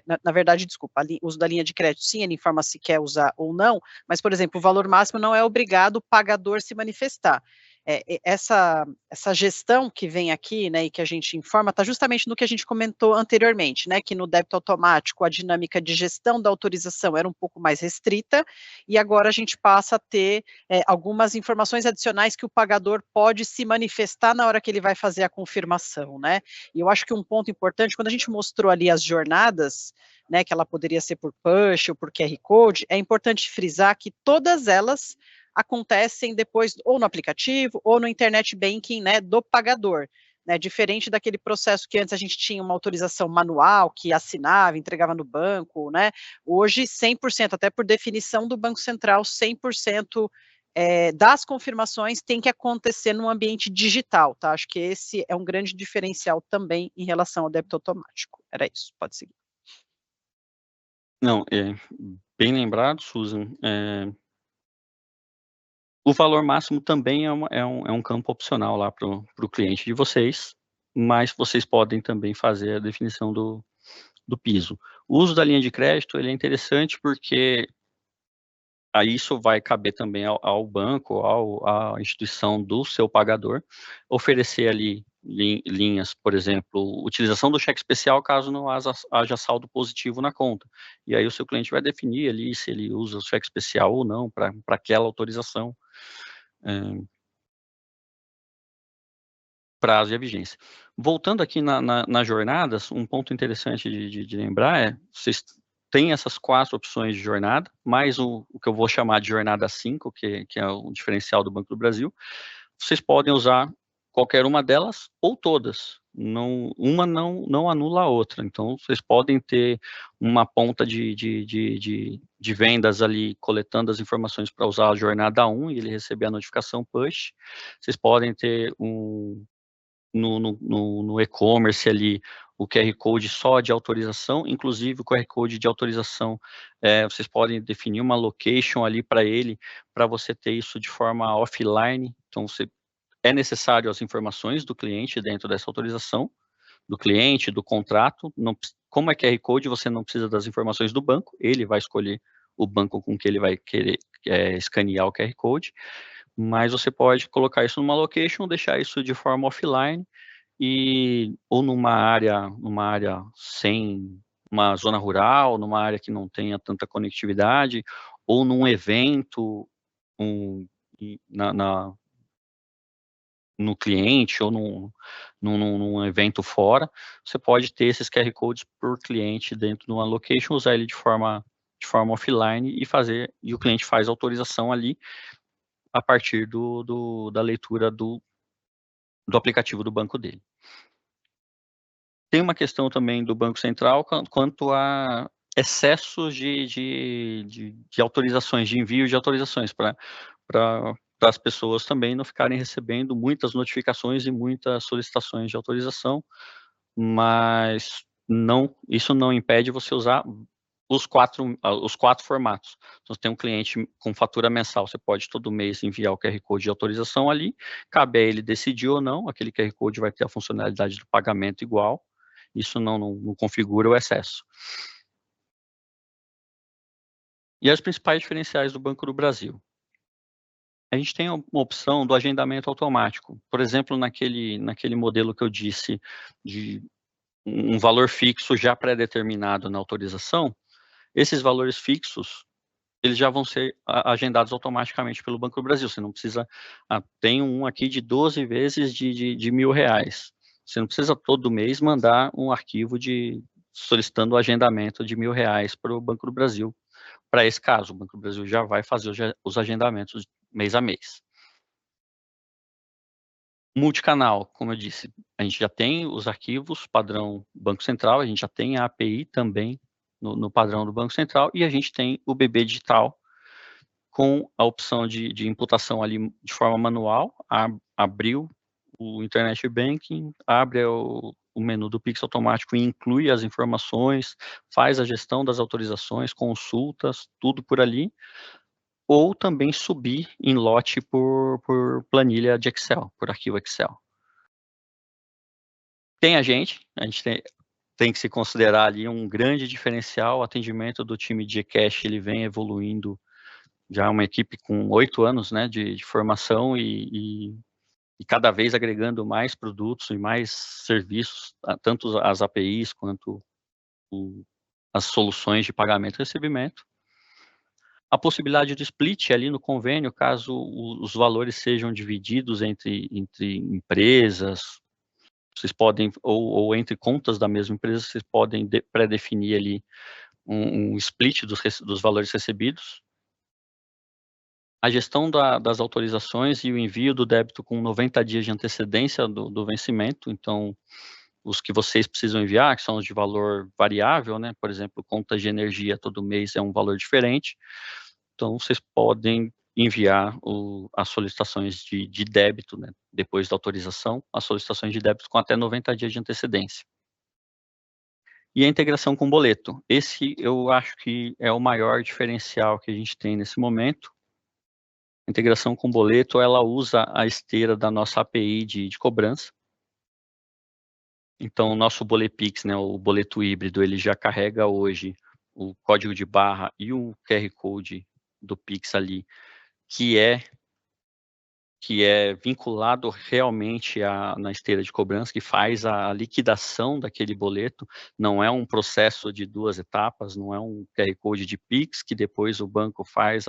na verdade, desculpa, o uso da linha de crédito, sim, ele informa se quer usar ou não, mas, por exemplo, o valor máximo não é obrigado o pagador se manifestar. Essa gestão que vem aqui, né, e que a gente informa, está justamente no que a gente comentou anteriormente, né, que no débito automático a dinâmica de gestão da autorização era um pouco mais restrita, e agora a gente passa a ter algumas informações adicionais que o pagador pode se manifestar na hora que ele vai fazer a confirmação, né, e eu acho que um ponto importante, quando a gente mostrou ali as jornadas, né, que ela poderia ser por push ou por QR Code, é importante frisar que todas elas acontecem depois ou no aplicativo ou no internet banking, né, do pagador, né, diferente daquele processo que antes a gente tinha uma autorização manual, que assinava, entregava no banco, né, hoje 100%, até por definição do Banco Central, 100% das confirmações tem que acontecer no ambiente digital, tá, acho que esse é um grande diferencial também em relação ao débito automático. Era isso, pode seguir. Não, bem lembrado, Susan. O valor máximo também é um campo opcional lá para o cliente de vocês, mas vocês podem também fazer a definição do piso. O uso da linha de crédito, ele é interessante porque aí isso vai caber também ao banco, à instituição do seu pagador, oferecer ali linhas, por exemplo, utilização do cheque especial caso não haja saldo positivo na conta. E aí o seu cliente vai definir ali se ele usa o cheque especial ou não para aquela autorização, prazo e a vigência. Voltando aqui nas jornadas, um ponto interessante de lembrar é, vocês têm essas 4 opções de jornada, mais o que eu vou chamar de jornada 5, que é o diferencial do Banco do Brasil. Vocês podem usar qualquer uma delas ou todas. Uma não anula a outra. Então, vocês podem ter uma ponta de vendas ali, coletando as informações para usar a jornada 1 e ele receber a notificação push. Vocês podem ter no e-commerce ali o QR Code só de autorização, inclusive o QR Code de autorização, vocês podem definir uma location ali para ele, para você ter isso de forma offline. Então, é necessário as informações do cliente dentro dessa autorização, do cliente, do contrato. Como é QR Code, você não precisa das informações do banco, ele vai escolher o banco com que ele vai querer escanear o QR Code, mas você pode colocar isso numa location, deixar isso de forma offline, ou numa área sem uma zona rural, numa área que não tenha tanta conectividade, ou num evento, no cliente, ou num evento fora, você pode ter esses QR Codes por cliente dentro de uma location, usar ele de forma offline e o cliente faz a autorização ali a partir da leitura do aplicativo do banco dele. Tem uma questão também do Banco Central quanto a excessos de autorizações, de envio de autorizações, para as pessoas também não ficarem recebendo muitas notificações e muitas solicitações de autorização, mas isso não impede você usar os quatro formatos. Então, você tem um cliente com fatura mensal, você pode todo mês enviar o QR Code de autorização ali, cabe a ele decidir ou não, aquele QR Code vai ter a funcionalidade do pagamento igual, isso não configura o excesso. E as principais diferenciais do Banco do Brasil. A gente tem uma opção do agendamento automático. Por exemplo, naquele modelo que eu disse, de um valor fixo já pré-determinado na autorização, esses valores fixos, eles já vão ser agendados automaticamente pelo Banco do Brasil. Você não precisa... tem um aqui de 12 vezes de R$1.000. Você não precisa todo mês mandar um arquivo solicitando o agendamento de R$1.000 para o Banco do Brasil. Para esse caso, o Banco do Brasil já vai fazer os agendamentos mês a mês. Multicanal, como eu disse, a gente já tem os arquivos padrão Banco Central, a gente já tem a API também no padrão do Banco Central, e a gente tem o BB Digital com a opção de imputação ali de forma manual, abriu o Internet Banking, abre o menu do Pix automático e inclui as informações, faz a gestão das autorizações, consultas, tudo por ali, ou também subir em lote por planilha de Excel, por arquivo Excel. A gente tem que se considerar ali um grande diferencial, o atendimento do time de Cash, ele vem evoluindo, já uma equipe com 8 anos, né, de formação e cada vez agregando mais produtos e mais serviços, tanto as APIs quanto as soluções de pagamento e recebimento. A possibilidade de split ali no convênio, caso os valores sejam divididos entre empresas, vocês podem, ou entre contas da mesma empresa, vocês podem pré-definir ali um split dos valores recebidos. A gestão das autorizações e o envio do débito com 90 dias de antecedência do vencimento, então, os que vocês precisam enviar, que são os de valor variável, né, por exemplo, conta de energia todo mês é um valor diferente, então vocês podem enviar as solicitações de débito, né, depois da autorização, as solicitações de débito com até 90 dias de antecedência. E a integração com boleto, esse eu acho que é o maior diferencial que a gente tem nesse momento. A integração com boleto, ela usa a esteira da nossa API de cobrança. Então, o nosso Bolepix, né, o boleto híbrido, ele já carrega hoje o código de barra e o QR Code do Pix ali, que é que é vinculado realmente na esteira de cobrança, que faz a liquidação daquele boleto, não é um processo de 2 etapas, não é um QR Code de Pix, que depois o banco faz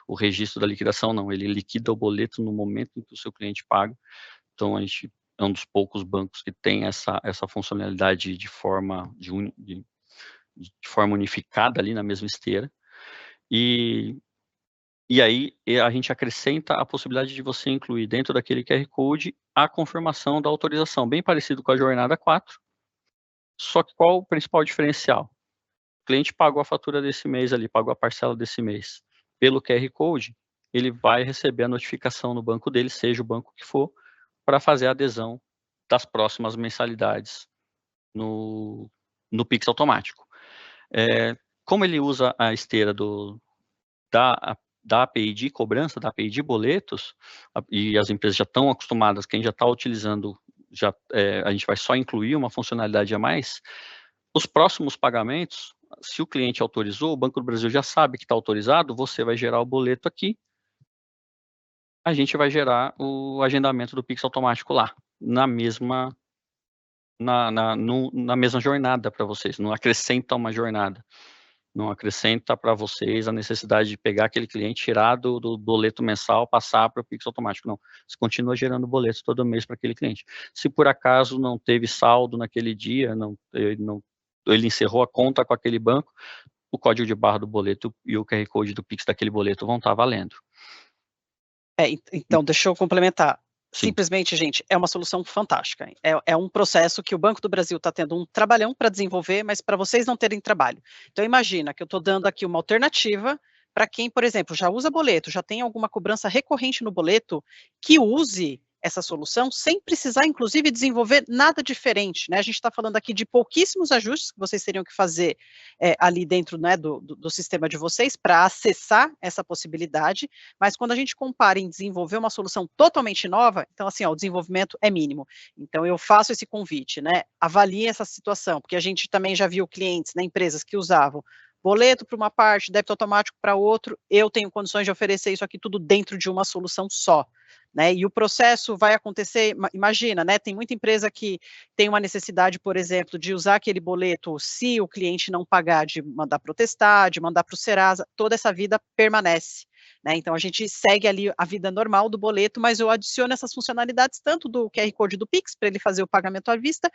o registro da liquidação, não, ele liquida o boleto no momento em que o seu cliente paga. Então, a gente é um dos poucos bancos que tem essa funcionalidade de forma unificada ali na mesma esteira. E aí a gente acrescenta a possibilidade de você incluir dentro daquele QR Code a confirmação da autorização, bem parecido com a jornada 4, só que qual o principal diferencial? O cliente pagou a fatura desse mês ali, pagou a parcela desse mês. Pelo QR Code, ele vai receber a notificação no banco dele, seja o banco que for, para fazer a adesão das próximas mensalidades no Pix automático. Como ele usa a esteira da API de cobrança, da API de boletos, e as empresas já estão acostumadas, quem já está utilizando, a gente vai só incluir uma funcionalidade a mais, os próximos pagamentos, se o cliente autorizou, o Banco do Brasil já sabe que está autorizado, você vai gerar o boleto aqui, a gente vai gerar o agendamento do Pix automático lá, na mesma jornada para vocês, não acrescenta uma jornada. Não acrescenta para vocês a necessidade de pegar aquele cliente, tirar do boleto mensal, passar para o Pix automático. Não, você continua gerando boletos todo mês para aquele cliente. Se por acaso não teve saldo naquele dia, ele encerrou a conta com aquele banco, o código de barra do boleto e o QR Code do Pix daquele boleto vão estar valendo. Então, deixa eu complementar. Sim. Simplesmente, gente, é uma solução fantástica. É um processo que o Banco do Brasil está tendo um trabalhão para desenvolver, mas para vocês não terem trabalho. Então, imagina que eu estou dando aqui uma alternativa para quem, por exemplo, já usa boleto, já tem alguma cobrança recorrente no boleto, que use essa solução sem precisar, inclusive, desenvolver nada diferente, né? A gente está falando aqui de pouquíssimos ajustes que vocês teriam que fazer ali dentro, né, do sistema de vocês para acessar essa possibilidade, mas quando a gente compara em desenvolver uma solução totalmente nova, então assim, o desenvolvimento é mínimo. Então eu faço esse convite, né? Avaliem essa situação, porque a gente também já viu clientes, né, empresas que usavam boleto para uma parte, débito automático para outro, eu tenho condições de oferecer isso aqui tudo dentro de uma solução só, né, e o processo vai acontecer, imagina, né, tem muita empresa que tem uma necessidade, por exemplo, de usar aquele boleto, se o cliente não pagar, de mandar protestar, de mandar para o Serasa, toda essa vida permanece, né, então a gente segue ali a vida normal do boleto, mas eu adiciono essas funcionalidades, tanto do QR Code do Pix, para ele fazer o pagamento à vista,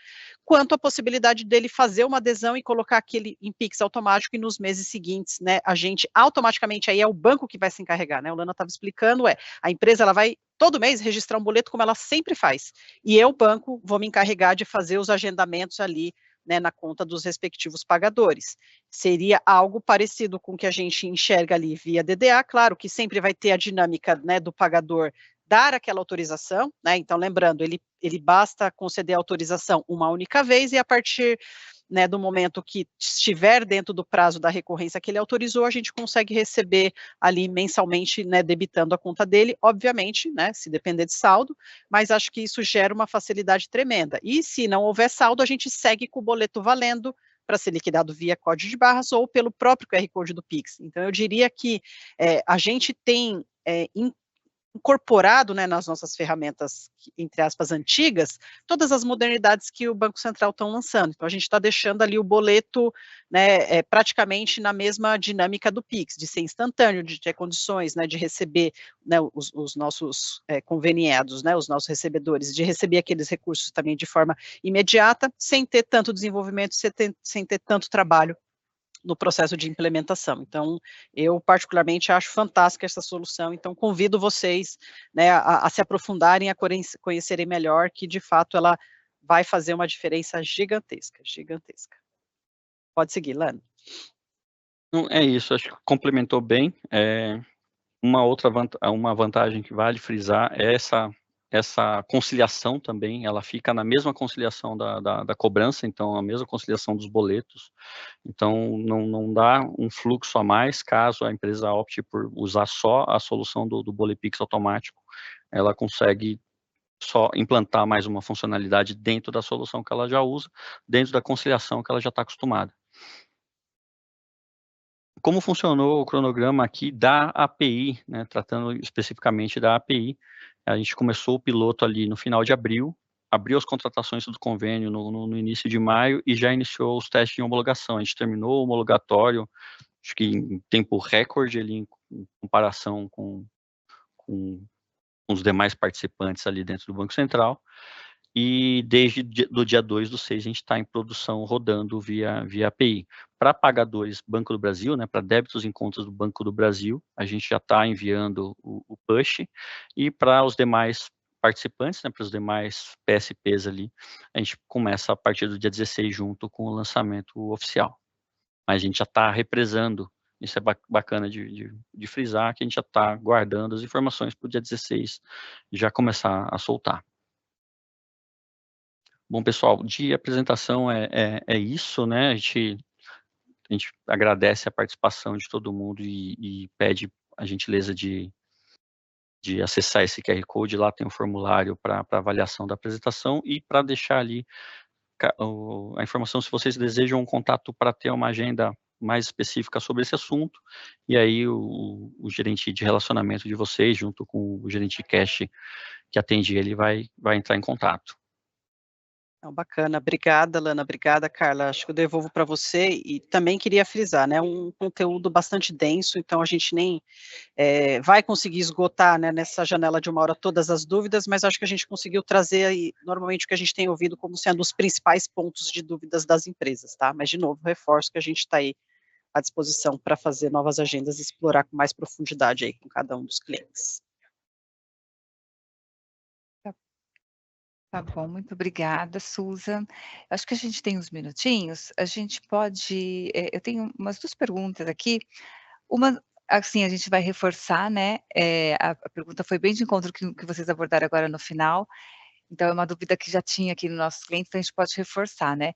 quanto a possibilidade dele fazer uma adesão e colocar aquele em Pix automático, e nos meses seguintes, né, a gente automaticamente, aí é o banco que vai se encarregar, né, o Lana estava explicando, a empresa ela vai todo mês registrar um boleto como ela sempre faz, e eu, banco, vou me encarregar de fazer os agendamentos ali, né, na conta dos respectivos pagadores. Seria algo parecido com o que a gente enxerga ali via DDA, claro que sempre vai ter a dinâmica, né, do pagador dar aquela autorização, né, então lembrando, ele basta conceder a autorização uma única vez, e a partir, né, do momento que estiver dentro do prazo da recorrência que ele autorizou, a gente consegue receber ali mensalmente, né, debitando a conta dele, obviamente, né, se depender de saldo, mas acho que isso gera uma facilidade tremenda. E se não houver saldo, a gente segue com o boleto valendo para ser liquidado via código de barras ou pelo próprio QR Code do Pix. Então, eu diria que a gente tem incorporado, né, nas nossas ferramentas, entre aspas, antigas, todas as modernidades que o Banco Central estão lançando. Então, a gente está deixando ali o boleto, né, praticamente na mesma dinâmica do Pix, de ser instantâneo, de ter condições, né, de receber, né, os nossos conveniados, né, os nossos recebedores, de receber aqueles recursos também de forma imediata, sem ter tanto desenvolvimento, sem ter tanto trabalho no processo de implementação. Então, eu particularmente acho fantástica essa solução, então convido vocês, né, a se aprofundarem, a conhecerem melhor, que de fato ela vai fazer uma diferença gigantesca, gigantesca. Pode seguir, Lana. Não, é isso, acho que complementou bem. Uma vantagem que vale frisar é essa conciliação também, ela fica na mesma conciliação da cobrança, então a mesma conciliação dos boletos, então não dá um fluxo a mais caso a empresa opte por usar só a solução do Bolepix automático, ela consegue só implantar mais uma funcionalidade dentro da solução que ela já usa, dentro da conciliação que ela já está acostumada. como funcionou o cronograma aqui da API, né, tratando especificamente da API, a gente começou o piloto ali no final de abril, abriu as contratações do convênio no início de maio e já iniciou os testes de homologação. A gente terminou o homologatório, acho que em tempo recorde ali, em comparação com os demais participantes ali dentro do Banco Central, e desde do dia 2/6 a gente está em produção rodando via API. Para pagadores Banco do Brasil, né, para débitos em contas do Banco do Brasil, a gente já está enviando o push, e para os demais participantes, né, para os demais PSPs ali, a gente começa a partir do dia 16 junto com o lançamento oficial. Mas a gente já está represando, isso é bacana de frisar, que a gente já está guardando as informações para o dia 16 já começar a soltar. Bom, pessoal, de apresentação é isso, né? A gente agradece a participação de todo mundo e pede a gentileza de acessar esse QR Code. Lá tem um formulário para avaliação da apresentação e para deixar ali a informação, se vocês desejam um contato para ter uma agenda mais específica sobre esse assunto, e aí o gerente de relacionamento de vocês, junto com o gerente de cash que atende ele, vai entrar em contato. Então, bacana, obrigada, Lana, obrigada, Carla, acho que eu devolvo para você, e também queria frisar, né, um conteúdo bastante denso, então a gente nem vai conseguir esgotar, né, nessa janela de 1 hora todas as dúvidas, mas acho que a gente conseguiu trazer aí, normalmente, o que a gente tem ouvido como sendo os principais pontos de dúvidas das empresas, tá? Mas, de novo, reforço que a gente está aí à disposição para fazer novas agendas e explorar com mais profundidade aí com cada um dos clientes. Tá bom, muito obrigada, Susan. Acho que a gente tem uns minutinhos, a gente pode, eu tenho umas 2 perguntas aqui. Uma, assim, a gente vai reforçar, né, a pergunta foi bem de encontro que vocês abordaram agora no final, então é uma dúvida que já tinha aqui nos nossos clientes, então a gente pode reforçar, né.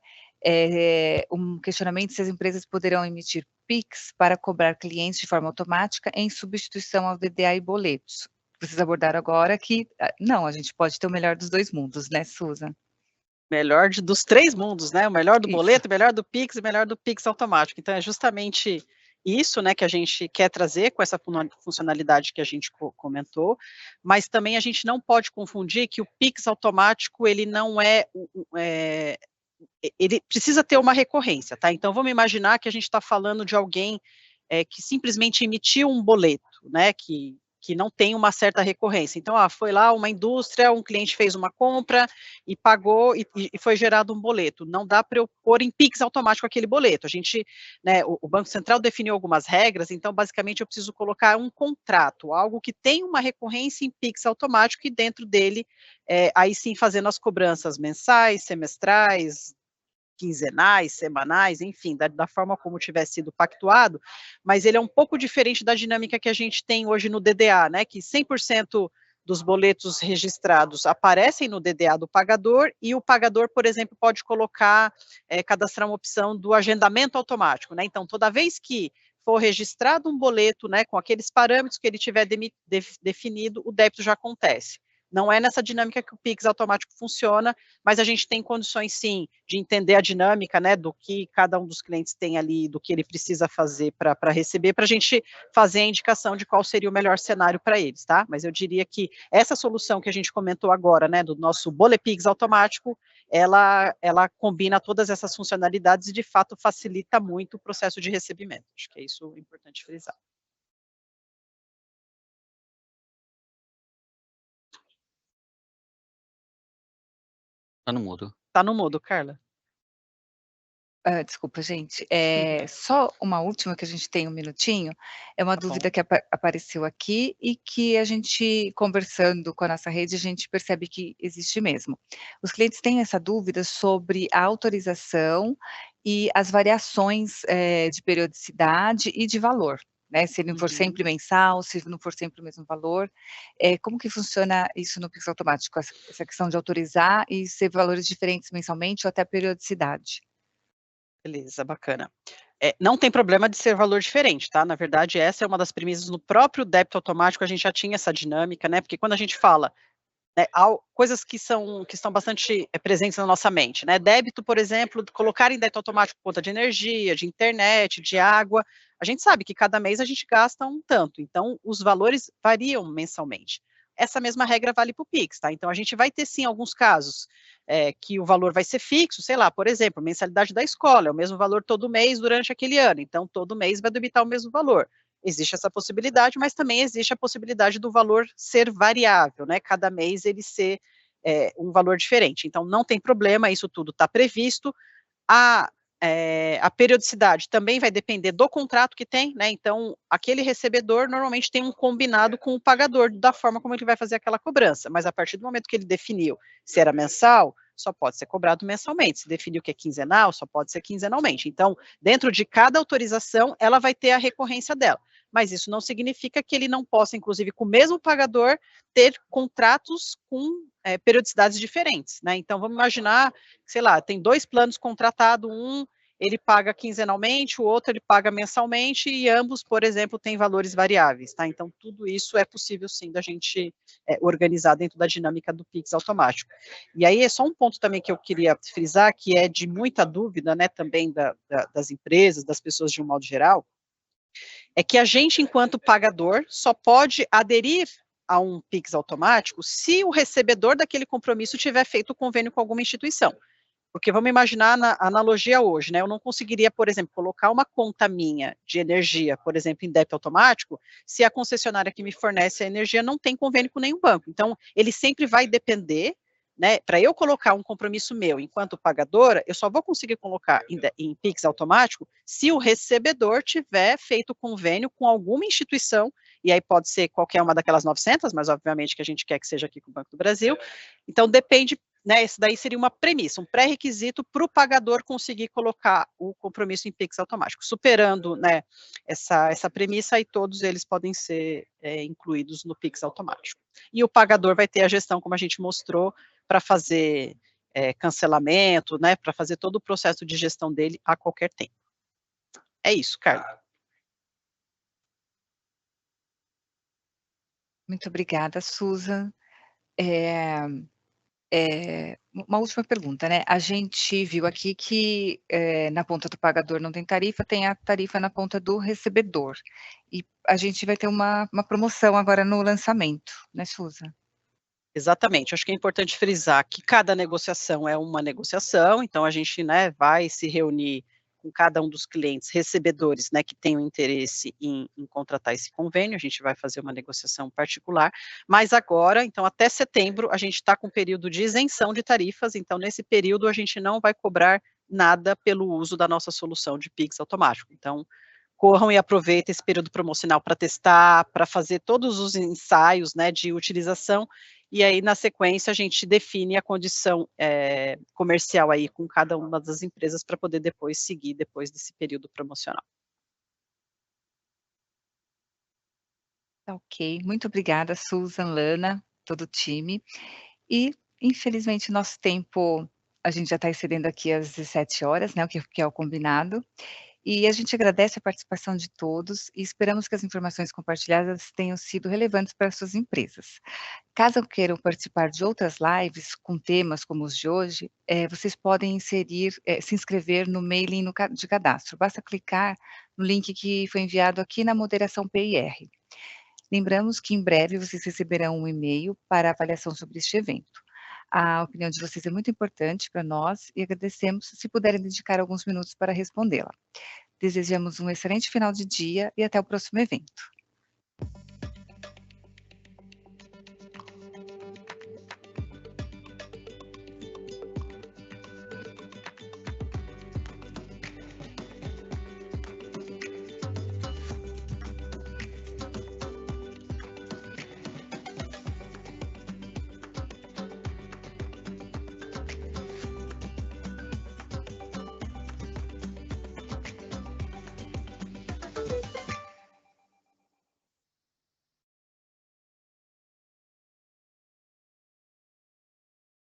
Um questionamento se as empresas poderão emitir Pix para cobrar clientes de forma automática em substituição ao DDA e boletos. Vocês abordaram agora que, não, a gente pode ter o melhor dos 2 mundos, né, Susan? Melhor dos 3 mundos, né, o melhor do Isso. boleto, o melhor do Pix e o melhor do Pix automático. Então é justamente isso, né, que a gente quer trazer com essa funcionalidade que a gente comentou, mas também a gente não pode confundir que o Pix automático ele não é ele precisa ter uma recorrência, tá. Então vamos imaginar que a gente está falando de alguém, que simplesmente emitiu um boleto, né, que não tem uma certa recorrência. Então, foi lá uma indústria, um cliente fez uma compra e pagou e foi gerado um boleto. Não dá para eu pôr em Pix automático aquele boleto. A gente, né, o Banco Central definiu algumas regras, então basicamente eu preciso colocar um contrato, algo que tem uma recorrência em Pix automático e dentro dele, aí sim fazendo as cobranças mensais, semestrais, quinzenais, semanais, enfim, da forma como tiver sido pactuado, mas ele é um pouco diferente da dinâmica que a gente tem hoje no DDA, né, que 100% dos boletos registrados aparecem no DDA do pagador, e o pagador, por exemplo, pode colocar, cadastrar uma opção do agendamento automático, né, então toda vez que for registrado um boleto, né, com aqueles parâmetros que ele tiver definido, o débito já acontece. Não é nessa dinâmica que o Pix automático funciona, mas a gente tem condições sim, de entender a dinâmica, né, do que cada um dos clientes tem ali, do que ele precisa fazer para receber, para a gente fazer a indicação de qual seria o melhor cenário para eles, tá? Mas eu diria que essa solução que a gente comentou agora, né, do nosso BolePix automático, ela combina todas essas funcionalidades e de fato facilita muito o processo de recebimento. Acho que é isso importante frisar. Tá no mudo. Tá no mudo, Carla. Desculpa, gente. Só uma última, que a gente tem 1 minutinho, é uma Tá dúvida bom. que apareceu aqui e que a gente, conversando com a nossa rede, a gente percebe que existe mesmo. Os clientes têm essa dúvida sobre a autorização e as variações, de periodicidade e de valor, né, se ele não for Uhum. sempre mensal, se não for sempre o mesmo valor. Como que funciona isso no Pix automático, essa questão de autorizar e ser valores diferentes mensalmente ou até periodicidade? Beleza, bacana. Não tem problema de ser valor diferente, tá, na verdade essa é uma das premissas, no próprio débito automático a gente já tinha essa dinâmica, né, porque quando a gente fala, né, coisas que estão bastante presentes na nossa mente, né, débito, por exemplo, colocar em débito automático conta de energia, de internet, de água, a gente sabe que cada mês a gente gasta um tanto, então os valores variam mensalmente. Essa mesma regra vale para o Pix, tá? Então a gente vai ter sim alguns casos que o valor vai ser fixo, sei lá, por exemplo, mensalidade da escola, é o mesmo valor todo mês durante aquele ano, então todo mês vai debitar o mesmo valor. Existe essa possibilidade, mas também existe a possibilidade do valor ser variável, né? Cada mês ele ser um valor diferente. Então não tem problema, isso tudo está previsto. A periodicidade também vai depender do contrato que tem, né, então aquele recebedor normalmente tem um combinado com o pagador da forma como ele vai fazer aquela cobrança, mas a partir do momento que ele definiu se era mensal, só pode ser cobrado mensalmente, se definiu que é quinzenal, só pode ser quinzenalmente. Então, dentro de cada autorização, ela vai ter a recorrência dela, mas isso não significa que ele não possa, inclusive com o mesmo pagador, ter contratos com periodicidades diferentes, né, então vamos imaginar, sei lá, tem 2 planos contratados, um ele paga quinzenalmente, o outro ele paga mensalmente e ambos, por exemplo, têm valores variáveis, tá? Então tudo isso é possível sim da gente organizar dentro da dinâmica do Pix automático. E aí é só um ponto também que eu queria frisar, que é de muita dúvida, né, também das empresas, das pessoas de um modo geral, é que a gente, enquanto pagador, só pode aderir a um Pix automático se o recebedor daquele compromisso tiver feito o convênio com alguma instituição. Porque vamos imaginar na analogia hoje, né, eu não conseguiria, por exemplo, colocar uma conta minha de energia, por exemplo, em débito automático, se a concessionária que me fornece a energia não tem convênio com nenhum banco. Então, ele sempre vai depender, né, para eu colocar um compromisso meu enquanto pagadora, eu só vou conseguir colocar em Pix automático se o recebedor tiver feito convênio com alguma instituição, e aí pode ser qualquer uma daquelas 900, mas obviamente que a gente quer que seja aqui com o Banco do Brasil. Então, depende, né, esse daí seria uma premissa, um pré-requisito para o pagador conseguir colocar o compromisso em Pix automático. Superando, né, essa premissa, aí todos eles podem ser incluídos no Pix automático. E o pagador vai ter a gestão, como a gente mostrou, para fazer cancelamento, né, para fazer todo o processo de gestão dele a qualquer tempo. É isso, Carla. Muito obrigada, Susan. Uma última pergunta, né, a gente viu aqui que, na ponta do pagador não tem tarifa, tem a tarifa na ponta do recebedor, e a gente vai ter uma promoção agora no lançamento, né, Susan? Exatamente, acho que é importante frisar que cada negociação é uma negociação, então a gente, né, vai se reunir com cada um dos clientes recebedores, né, que tem o interesse em contratar esse convênio, a gente vai fazer uma negociação particular, mas agora, então até setembro, a gente está com período de isenção de tarifas, então nesse período a gente não vai cobrar nada pelo uso da nossa solução de Pix automático, então corram e aproveitem esse período promocional para testar, para fazer todos os ensaios, né, de utilização, e aí na sequência a gente define a condição comercial aí com cada uma das empresas para poder depois seguir depois desse período promocional. Tá ok, muito obrigada Susan, Lana, todo o time, e infelizmente nosso tempo, a gente já está excedendo aqui às 17h, né, o que é o combinado, e a gente agradece a participação de todos e esperamos que as informações compartilhadas tenham sido relevantes para as suas empresas. Caso queiram participar de outras lives com temas como os de hoje, vocês podem se inscrever no mailing de cadastro, basta clicar no link que foi enviado aqui na moderação PIR. Lembramos que em breve vocês receberão um e-mail para avaliação sobre este evento. A opinião de vocês é muito importante para nós e agradecemos se puderem dedicar alguns minutos para respondê-la. Desejamos um excelente final de dia e até o próximo evento.